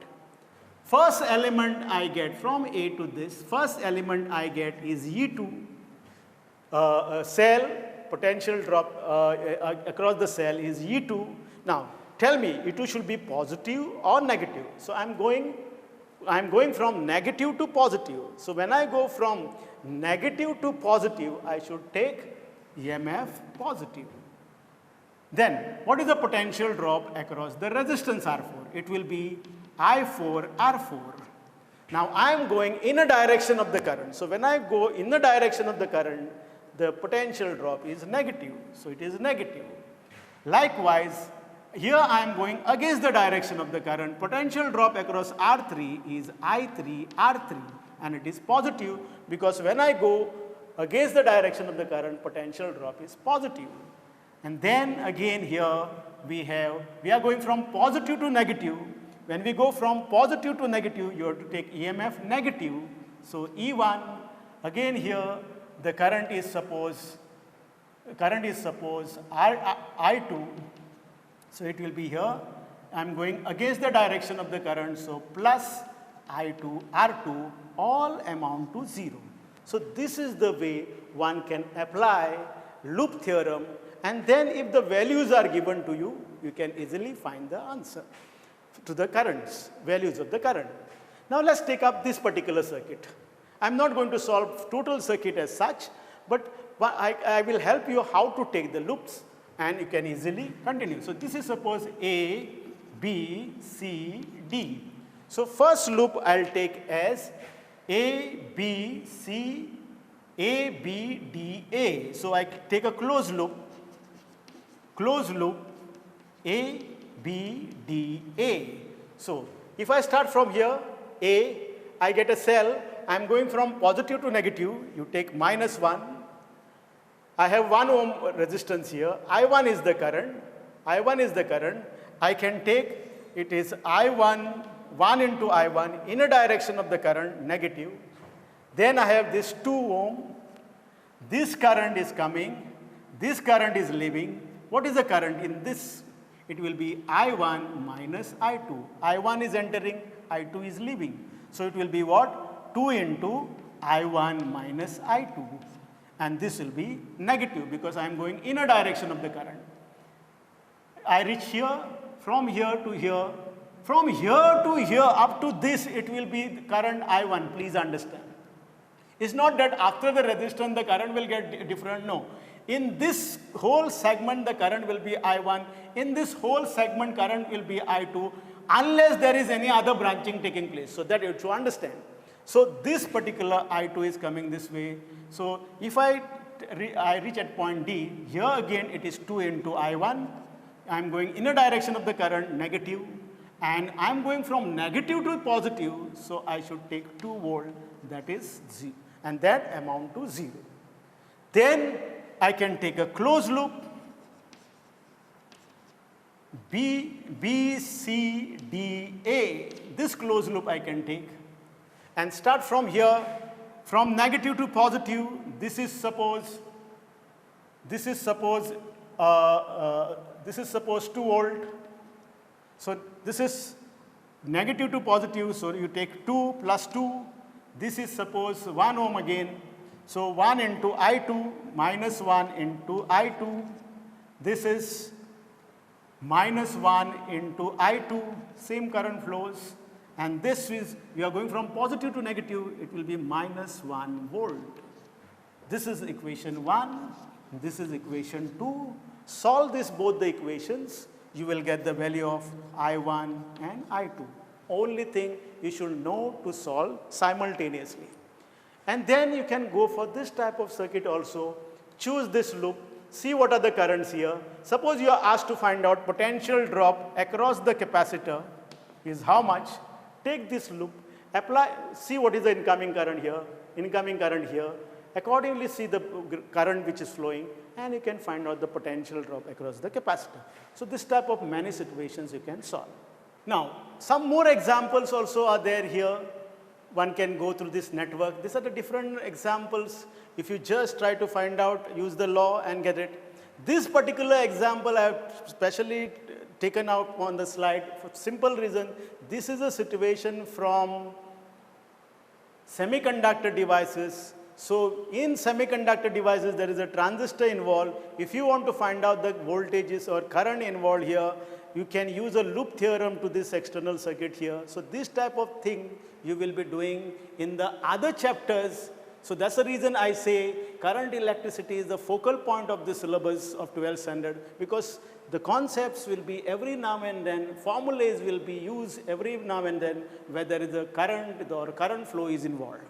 First element I get from A to this, first element I get is E2, cell, potential drop across the cell is E2. Now, tell me, E2 should be positive or negative. So I'm going from negative to positive. So when I go from negative to positive, I should take EMF positive. Then, what is the potential drop across the resistance R4? It will be I4 R4. Now, I am going in a direction of the current. So when I go in the direction of the current, the potential drop is negative. So it is negative. Likewise, here I am going against the direction of the current. Potential drop across R3 is I3 R3 and it is positive because when I go against the direction of the current, potential drop is positive. And then again here we are going from positive to negative. When we go from positive to negative, you have to take EMF negative. So E1, again here the current is suppose I2. So it will be here. I am going against the direction of the current. So plus I2 R2 all amount to 0. So this is the way one can apply loop theorem, and then if the values are given to you, you can easily find the answer to the currents, values of the current. Now let's take up this particular circuit. I am not going to solve total circuit as such, but I will help you how to take the loops and you can easily continue. So this is suppose A, B, C, D. So first loop I'll take as A, B, C, A, B, D, A. So I take a closed loop, A, B, D, A. So if I start from here, A, I get a cell. I am going from positive to negative. You take -1. I have 1 ohm resistance here. I1 is the current. I1 is the current. I can take, it is I1, 1 into I1 in a direction of the current, negative. Then I have this 2 ohm. This current is coming. This current is leaving. What is the current in this? It will be I1 minus I2. I1 is entering, I2 is leaving. So it will be what? 2 into I1 minus I2. And this will be negative because I am going in a direction of the current. I reach here, from here to here. From here to here up to this, it will be current I1, please understand. It's not that after the resistance the current will get different, no. In this whole segment the current will be I1, in this whole segment current will be I2 unless there is any other branching taking place, so that you should understand. So this particular I2 is coming this way. So if I reach at point D, here again it is 2 into I1. I am going in a direction of the current, negative, and I am going from negative to positive, so I should take 2 volt, that is 0, and that amount to 0. Then I can take a closed loop, B, C, D, A. This closed loop I can take and start from here, from negative to positive. This is suppose 2 volt. So this is negative to positive, so you take 2 plus 2. This is suppose 1 ohm again. So 1 into I2 minus 1 into I2. This is minus 1 into I2, same current flows. And this is, we are going from positive to negative, it will be minus 1 volt. This is equation 1, this is equation 2. Solve this both the equations, you will get the value of I1 and I2. Only thing you should know to solve simultaneously. And then you can go for this type of circuit also. Choose this loop, see what are the currents here. Suppose you are asked to find out potential drop across the capacitor is how much. Take this loop, apply, see what is the incoming current here, accordingly see the current which is flowing, and you can find out the potential drop across the capacitor. So this type of many situations you can solve. Now, some more examples also are there here. One can go through this network. These are the different examples. If you just try to find out, use the law and get it. This particular example I have specially taken out on the slide for simple reason. This is a situation from semiconductor devices. So in semiconductor devices, there is a transistor involved. If you want to find out the voltages or current involved here, you can use a loop theorem to this external circuit here. So this type of thing you will be doing in the other chapters. So that's the reason I say current electricity is the focal point of the syllabus of 12th standard, because the concepts will be every now and then, formulas will be used every now and then where there is a current or current flow is involved.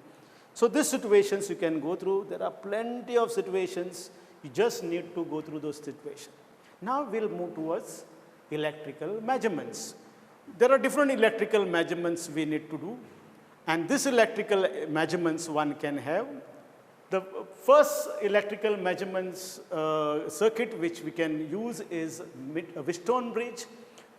So these situations you can go through. There are plenty of situations. You just need to go through those situations. Now we'll move towards electrical measurements. There are different electrical measurements we need to do. And this electrical measurements one can have. The first electrical measurements circuit which we can use is a Wheatstone bridge.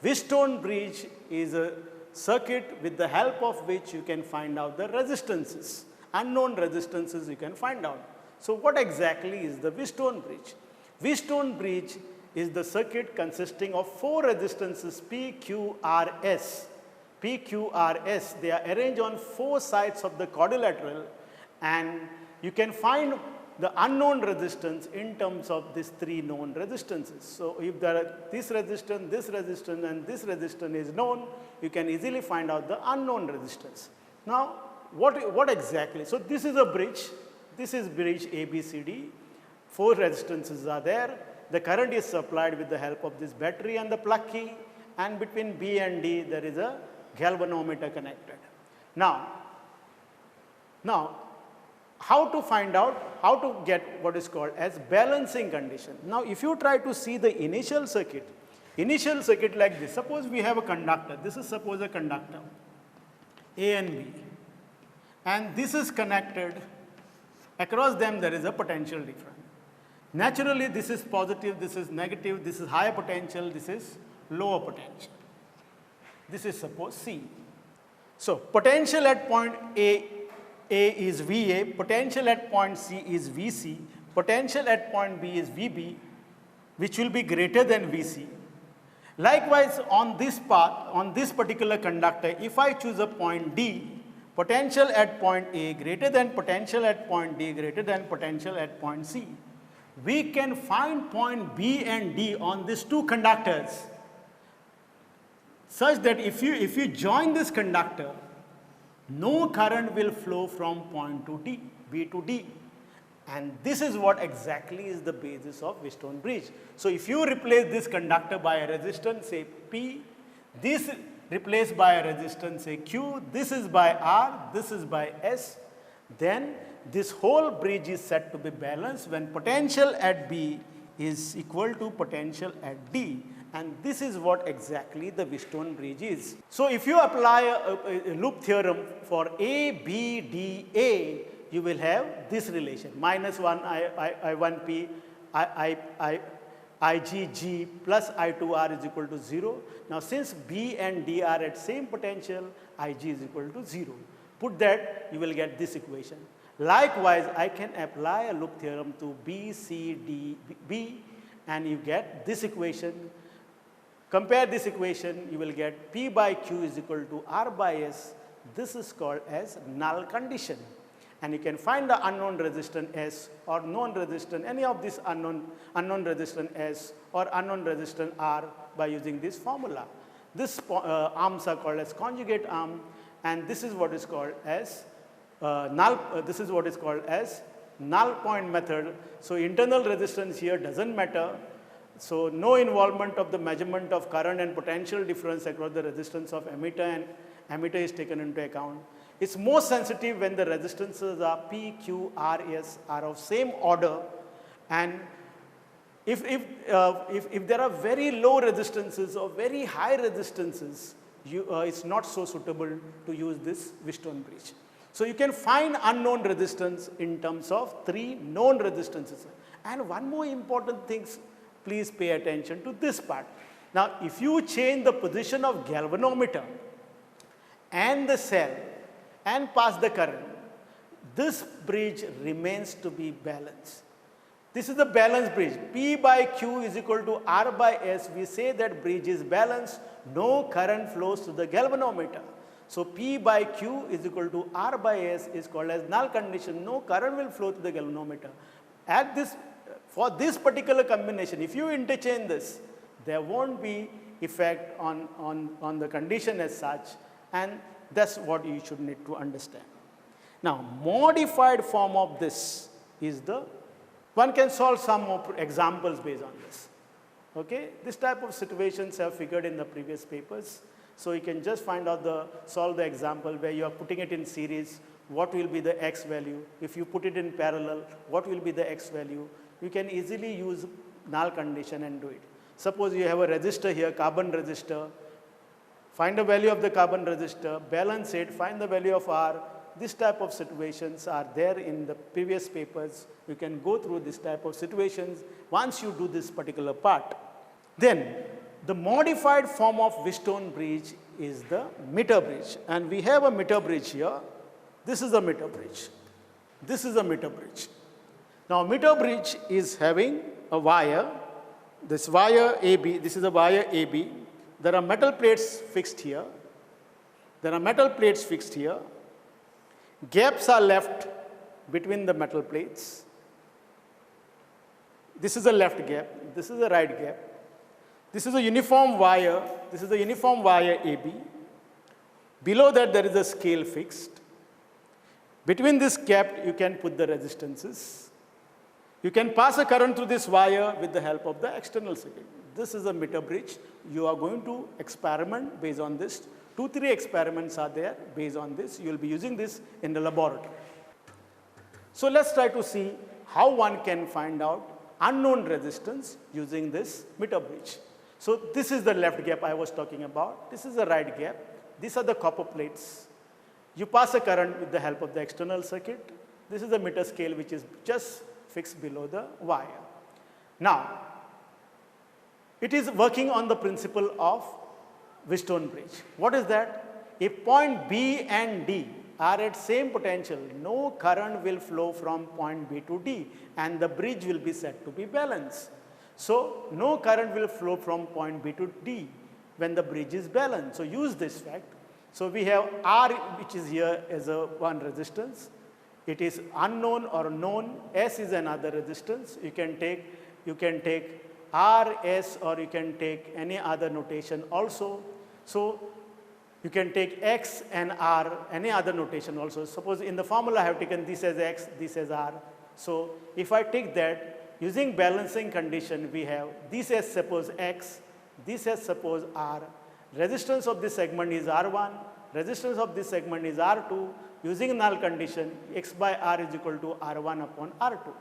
Wheatstone bridge is a circuit with the help of which you can find out the resistances. Unknown resistances you can find out. So what exactly is the Wheatstone bridge? Wheatstone bridge is the circuit consisting of 4 resistances P, Q, R, S. P, Q, R, S, they are arranged on 4 sides of the quadrilateral, and you can find the unknown resistance in terms of these 3 known resistances. So if there are this resistance, and this resistance is known, you can easily find out the unknown resistance. Now, what exactly? So this is a bridge. This is bridge ABCD. 4 resistances are there. The current is supplied with the help of this battery and the plug key, and between B and D there is a galvanometer connected. Now, how to find out, how to get what is called as balancing condition. Now, if you try to see the initial circuit like this, suppose we have a conductor. This is suppose a conductor, A and B, and this is connected. Across them there is a potential difference. Naturally, this is positive, this is negative, this is higher potential, this is lower potential. This is suppose C. So potential at point A is VA, potential at point C is VC, potential at point B is VB, which will be greater than VC. Likewise, on this path, on this particular conductor, if I choose a point D, potential at point A greater than potential at point D greater than potential at point C. We can find point B and D on these 2 conductors such that if you join this conductor, no current will flow from point to D, B to D. And this is what exactly is the basis of Wheatstone bridge. So if you replace this conductor by a resistance, say P, this replaced by a resistance, say Q, this is by R, this is by S, then this whole bridge is said to be balanced when potential at B is equal to potential at D. And this is what exactly the Wheatstone bridge is. So if you apply a loop theorem for A, B, D, A, you will have this relation, -1 I1P, IGG plus I2R is equal to 0. Now since B and D are at same potential, IG is equal to 0. Put that, you will get this equation. Likewise, I can apply a loop theorem to B, C, D, B, and you get this equation. Compare this equation, you will get P by Q is equal to R by S. This is called as null condition. And you can find the unknown resistance S or known resistance, any of this unknown resistance S or unknown resistance R by using this formula. This arms are called as conjugate arm, and this is what is called as null point method. So internal resistance here doesn't matter. So no involvement of the measurement of current and potential difference across the resistance of emitter, and emitter is taken into account. It's more sensitive when the resistances are P, Q, R, S are of same order, and if there are very low resistances or very high resistances, it's not so suitable to use this Wheatstone bridge. So you can find unknown resistance in terms of 3 known resistances. And one more important thing, please pay attention to this part. Now, if you change the position of galvanometer and the cell and pass the current, this bridge remains to be balanced. This is the balanced bridge. P by Q is equal to R by S. We say that bridge is balanced. No current flows to the galvanometer. So P by Q is equal to R by S is called as null condition. No current will flow to the galvanometer. For this particular combination, if you interchange this, there won't be effect on the condition as such, and that's what you should need to understand. Now, modified form of this is one can solve some more examples based on this. Okay, this type of situations have figured in the previous papers. So you can just solve the example where you are putting it in series, what will be the X value? If you put it in parallel, what will be the X value? You can easily use null condition and do it. Suppose you have a resistor here, carbon resistor. Find the value of the carbon resistor, balance it, find the value of R. This type of situations are there in the previous papers. You can go through this type of situations once you do this particular part. Then, the modified form of Wheatstone bridge is the meter bridge. And we have a meter bridge here. This is a meter bridge. This is a meter bridge. Now, meter bridge is having a wire. This wire AB, this is a wire AB. There are metal plates fixed here. There are metal plates fixed here. Gaps are left between the metal plates. This is a left gap. This is a right gap. This is a uniform wire. This is a uniform wire AB. Below that, there is a scale fixed. Between this gap, you can put the resistances. You can pass a current through this wire with the help of the external circuit. This is a meter bridge. You are going to experiment based on this. 2-3 experiments are there based on this. You will be using this in the laboratory. So let's try to see how one can find out unknown resistance using this meter bridge. So this is the left gap I was talking about. This is the right gap. These are the copper plates. You pass a current with the help of the external circuit. This is the meter scale which is just fixed below the wire. Now, it is working on the principle of Wheatstone bridge. What is that? If point B and D are at same potential, no current will flow from point B to D, and the bridge will be said to be balanced. So no current will flow from point B to D when the bridge is balanced. So use this fact. So we have R, which is here as a one resistance. It is unknown or known. S is another resistance. You can take R, S, or you can take any other notation also. So you can take X and R, any other notation also. Suppose in the formula I have taken this as X, this as R. So if I take that, using balancing condition, we have this as suppose X, this as suppose R. Resistance of this segment is R1, resistance of this segment is R2. Using null condition, X by R is equal to R1 upon R2.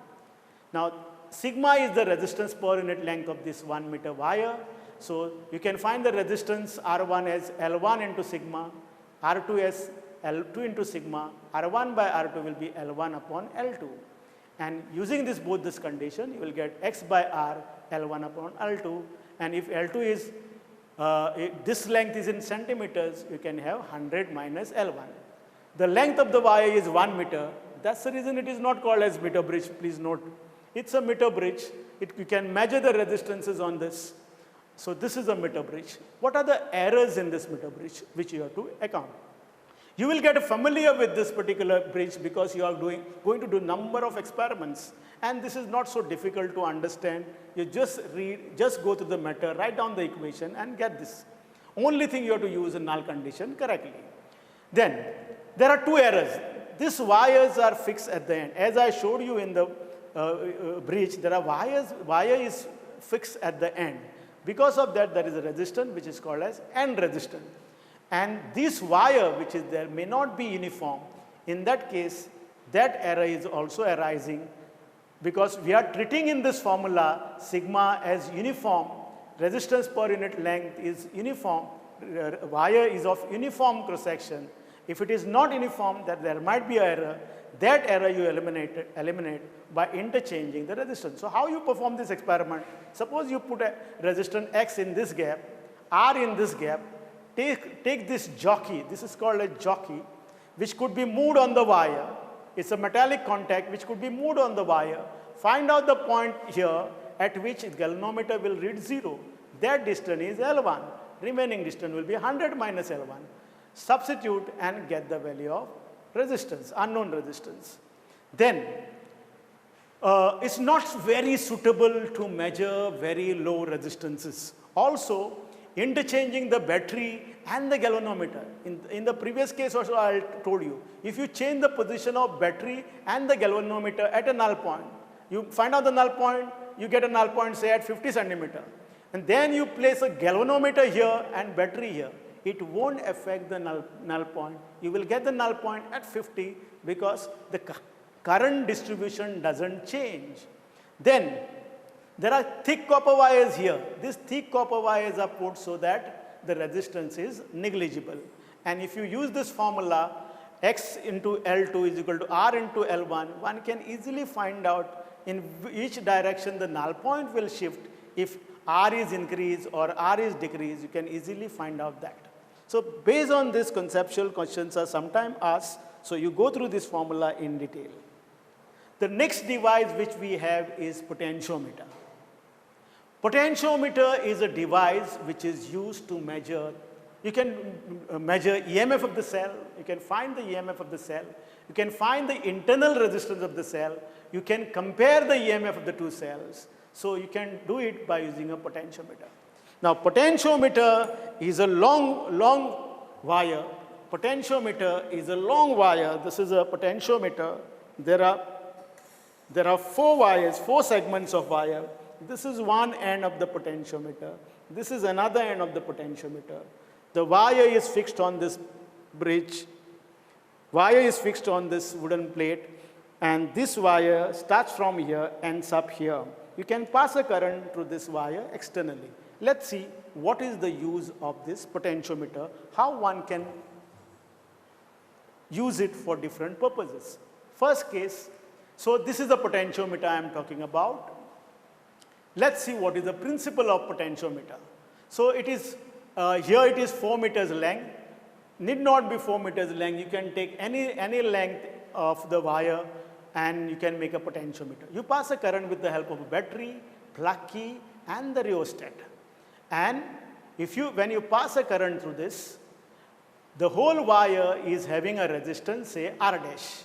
Now, sigma is the resistance per unit length of this 1 meter wire. So you can find the resistance R1 as L1 into sigma, R2 as L2 into sigma, R1 by R2 will be L1 upon L2. And using both this condition, you will get X by R L1 upon L2. And if L2 is, this length is in centimeters, you can have 100 minus L1. The length of the wire is 1 meter. That's the reason it is not called as meter bridge, please note. It's a meter bridge. You can measure the resistances on this. So this is a meter bridge. What are the errors in this meter bridge which you have to account? You will get familiar with this particular bridge because you are going to do number of experiments. And this is not so difficult to understand. You just go to the matter, write down the equation and get this. Only thing you have to use a null condition correctly. Then there are two errors. these wires are fixed at the end. As I showed you in the bridge, there are wire is fixed at the end. Because of that, there is a resistance which is called as end resistance. And this wire which is there may not be uniform. In that case, that error is also arising because we are treating in this formula sigma as uniform, resistance per unit length is uniform, wire is of uniform cross section. If it is not uniform, then there might be an error. That error you eliminate by interchanging the resistance. So how you perform this experiment? Suppose you put a resistance X in this gap, R in this gap, take this jockey, this is called a jockey, which could be moved on the wire. It's a metallic contact which could be moved on the wire. Find out the point here at which galvanometer will read 0. That distance is L1. Remaining distance will be 100 minus L1. Substitute and get the value of resistance, unknown resistance. Then, it's not very suitable to measure very low resistances. Also, interchanging the battery and the galvanometer. In the previous case also I told you, if you change the position of battery and the galvanometer at a null point, you find out the null point, you get a null point say at 50 centimeter. And then you place a galvanometer here and battery here. It won't affect the null point. You will get the null point at 50 because the current distribution doesn't change. Then there are thick copper wires here. These thick copper wires are put so that the resistance is negligible. And if you use this formula, X into L2 is equal to R into L1, one can easily find out in each direction the null point will shift. If R is increased or R is decreased, you can easily find out that. So based on this, conceptual questions are sometimes asked. So you go through this formula in detail. The next device which we have is potentiometer. Potentiometer is a device which is used to measure, you can measure EMF of the cell, you can find the EMF of the cell, you can find the internal resistance of the cell, you can compare the EMF of the two cells. So you can do it by using a potentiometer. Now potentiometer is a long wire. Potentiometer is a long wire. This is a potentiometer. There are 4 wires, 4 segments of wire. This is one end of the potentiometer. This is another end of the potentiometer. The wire is fixed on this bridge. Wire is fixed on this wooden plate. And this wire starts from here, ends up here. You can pass a current through this wire externally. Let's see what is the use of this potentiometer, how one can use it for different purposes. First case, so this is the potentiometer I am talking about. Let's see what is the principle of potentiometer. So it is, here it is 4 meters length, need not be 4 meters length. You can take any length of the wire and you can make a potentiometer. You pass a current with the help of a battery, plug key and the rheostat. And when you pass a current through this, the whole wire is having a resistance, say R dash.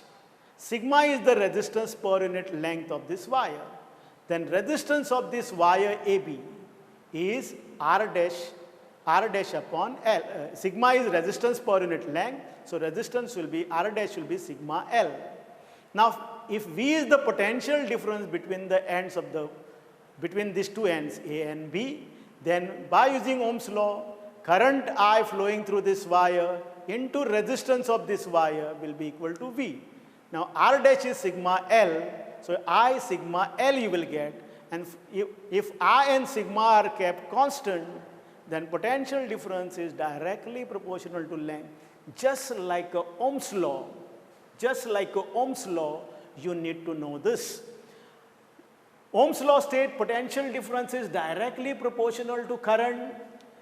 Sigma is the resistance per unit length of this wire. Then resistance of this wire AB is R dash upon L. Sigma is resistance per unit length, so resistance will be R dash will be sigma L. Now, if V is the potential difference between the ends of between these two ends, A and B, then by using Ohm's law, current I flowing through this wire into resistance of this wire will be equal to V. Now, R dash is sigma L, so I sigma L you will get, and if I and sigma are kept constant, then potential difference is directly proportional to length, just like Ohm's law. Just like Ohm's law, you need to know this. Ohm's law states potential difference is directly proportional to current.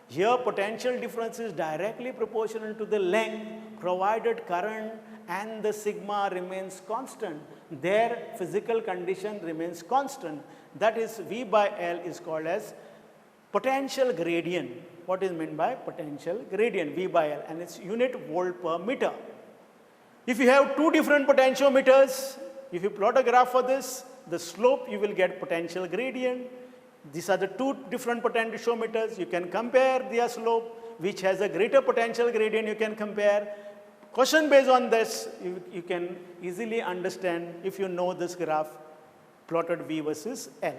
Here potential difference is directly proportional to the length provided current and the sigma remains constant. Their physical condition remains constant. That is V by L is called as potential gradient. What is meant by potential gradient? V by L, and it's unit volt per meter. If you have 2 different potentiometers, if you plot a graph for this, the slope you will get potential gradient. These are the 2 different potentiometers. You can compare their slope, which has a greater potential gradient you can compare. Question based on this, you can easily understand if you know this graph plotted V versus L.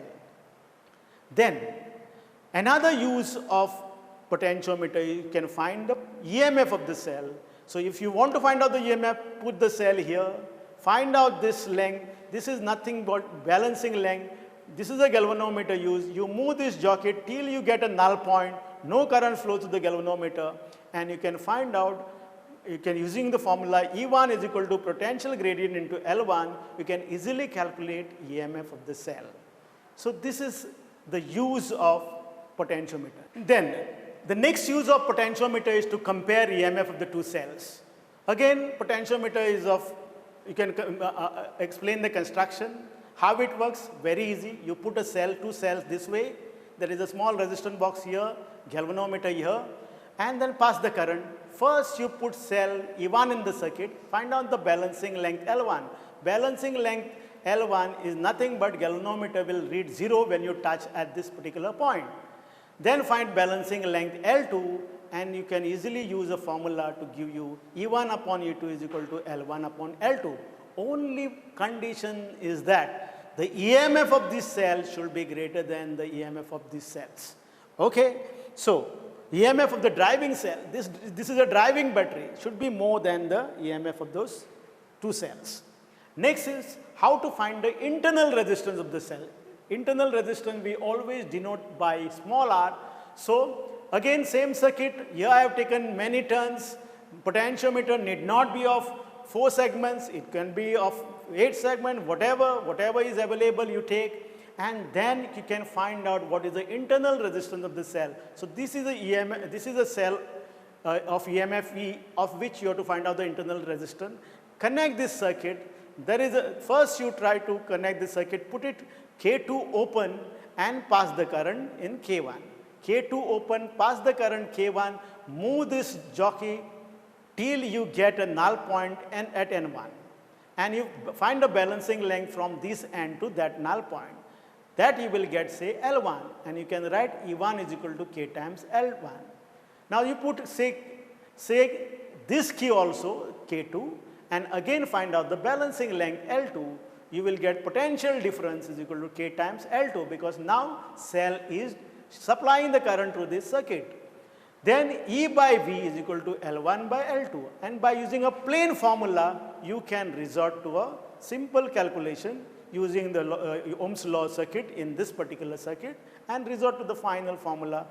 Then another use of potentiometer, you can find the EMF of the cell. So if you want to find out the EMF, put the cell here, find out this length. This is nothing but balancing length. This is a galvanometer used. You move this jockey till you get a null point, no current flow through the galvanometer, and you can find out, you can, using the formula E1 is equal to potential gradient into L1, you can easily calculate EMF of the cell. So this is the use of potentiometer. Then the next use of potentiometer is to compare EMF of the two cells. Again, potentiometer is of, you can explain the construction. How it works? Very easy. You put a cell, two cells this way. There is a small resistance box here, galvanometer here, and then pass the current. First, you put cell E1 in the circuit, find out the balancing length L1. Balancing length L1 is nothing but galvanometer will read 0 when you touch at this particular point. Then find balancing length L2, and you can easily use a formula to give you E1 upon E2 is equal to L1 upon L2. Only condition is that the EMF of this cell should be greater than the EMF of these cells. Okay? So EMF of the driving cell, this is a driving battery, should be more than the EMF of those two cells. Next is how to find the internal resistance of the cell. Internal resistance we always denote by small r. So again same circuit, here I have taken many turns. Potentiometer need not be of 4 segments, it can be of 8 segments, whatever is available you take, and then you can find out what is the internal resistance of the cell. So this is a EMF, this is a cell of EMF E of which you have to find out the internal resistance. Connect this circuit. There is a, first you try to connect the circuit, put it K2 open and pass the current in K1. K2 open, pass the current K1, move this jockey till you get a null point and at N1. And you find a balancing length from this end to that null point. That you will get say L1, and you can write E1 is equal to K times L1. Now you put say this key also K2, and again find out the balancing length L2, you will get potential difference is equal to K times L2, because now cell is supplying the current to this circuit. Then E by V is equal to L1 by L2, and by using a plain formula you can resort to a simple calculation using the Ohm's law circuit in this particular circuit, and resort to the final formula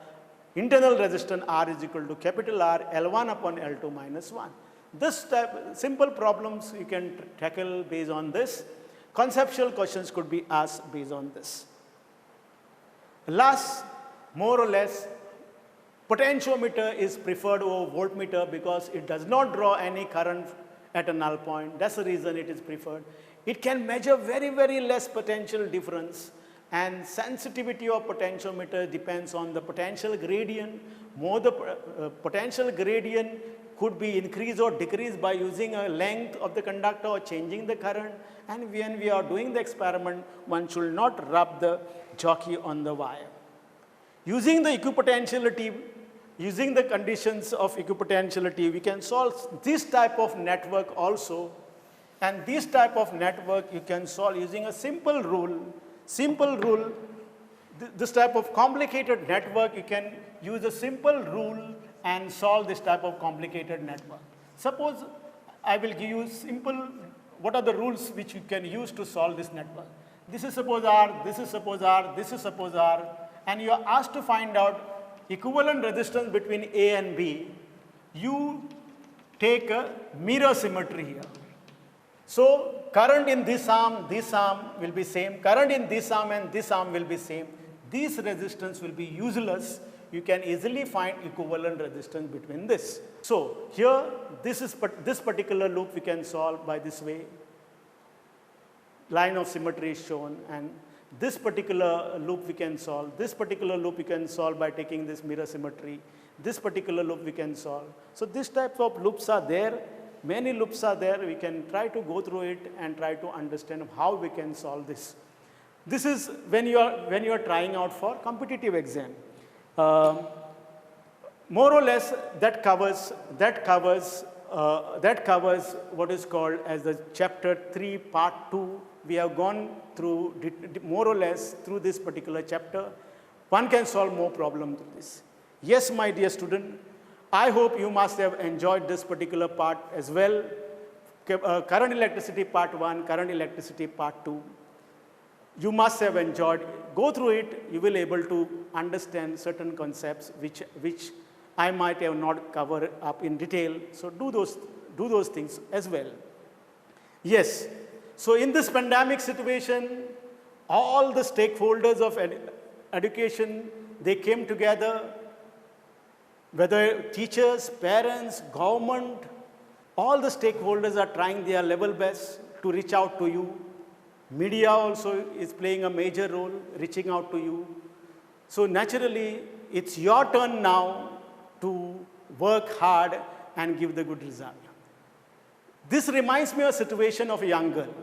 internal resistance R is equal to capital R L1 upon L2 minus 1. This type simple problems you can tackle based on this. Conceptual questions could be asked based on this. Last, more or less, potentiometer is preferred over voltmeter because it does not draw any current at a null point. That's the reason it is preferred. It can measure very, very less potential difference, and sensitivity of potentiometer depends on the potential gradient. More the potential gradient could be increased or decreased by using a length of the conductor or changing the current. And when we are doing the experiment, one should not rub the jockey on the wire. Using the equipotentiality, using the conditions of equipotentiality, we can solve this type of network also. And this type of network you can solve using a simple rule. This type of complicated network, you can use a simple rule and solve this type of complicated network. Suppose I will give you simple, what are the rules which you can use to solve this network. This is suppose R, this is suppose R, this is suppose R, and you are asked to find out equivalent resistance between A and B. You take a mirror symmetry here. So current in this arm will be same, current in this arm and this arm will be same. These resistance will be useless. You can easily find equivalent resistance between this. So here, this particular loop we can solve by this way. Line of symmetry is shown, and this particular loop we can solve. This particular loop we can solve by taking this mirror symmetry. This particular loop we can solve. So this type of loops are there. Many loops are there. We can try to go through it and try to understand how we can solve this. This is when you are trying out for competitive exam. More or less that covers that covers what is called as the chapter 3, part 2. We have gone through more or less through this particular chapter. One can solve more problems with this. Yes, my dear student, I hope you must have enjoyed this particular part as well. Current electricity part 1, current electricity part 2. You must have enjoyed. Go through it, you will be able to understand certain concepts which I might have not covered up in detail. So do those things as well. Yes, so in this pandemic situation, all the stakeholders of education, they came together, whether teachers, parents, government, all the stakeholders are trying their level best to reach out to you. Media also is playing a major role, reaching out to you. So naturally, it's your turn now to work hard and give the good result. This reminds me of a situation of a young girl.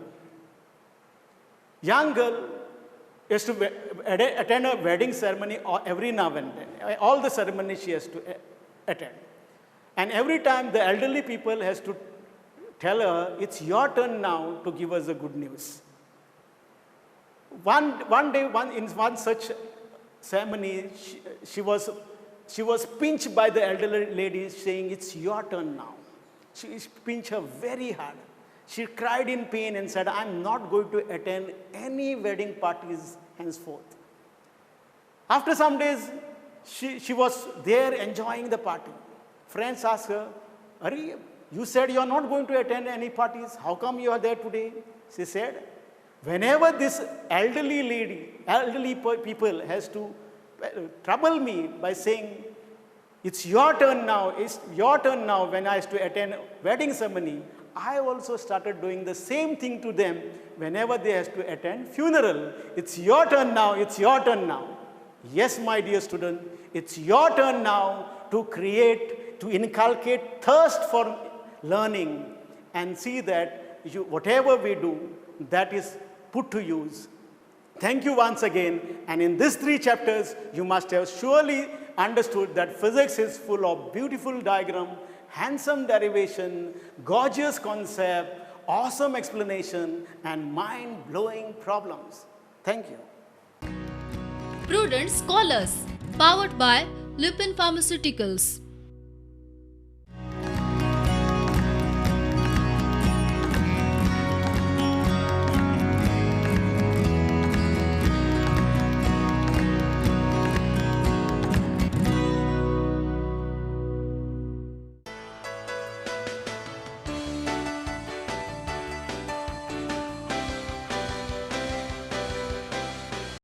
Young girl has to attend a wedding ceremony every now and then. All the ceremonies she has to attend. And every time the elderly people has to tell her, it's your turn now to give us the good news. One day, in one such ceremony, she was pinched by the elderly lady saying, it's your turn now. She pinched her very hard. She cried in pain and said, I'm not going to attend any wedding parties henceforth. After some days, she was there enjoying the party. Friends asked her, Ari, you said you are not going to attend any parties. How come you are there today? She said, whenever this elderly people has to trouble me by saying, it's your turn now when I have to attend wedding ceremony, I also started doing the same thing to them whenever they have to attend funeral. It's your turn now, it's your turn now. Yes, my dear student, it's your turn now to inculcate thirst for learning and see that whatever we do, that is put to use. Thank you once again. And in these 3 chapters, you must have surely understood that physics is full of beautiful diagram, handsome derivation, gorgeous concept, awesome explanation, and mind-blowing problems. Thank you. Prudent Scholars, powered by Lupin Pharmaceuticals.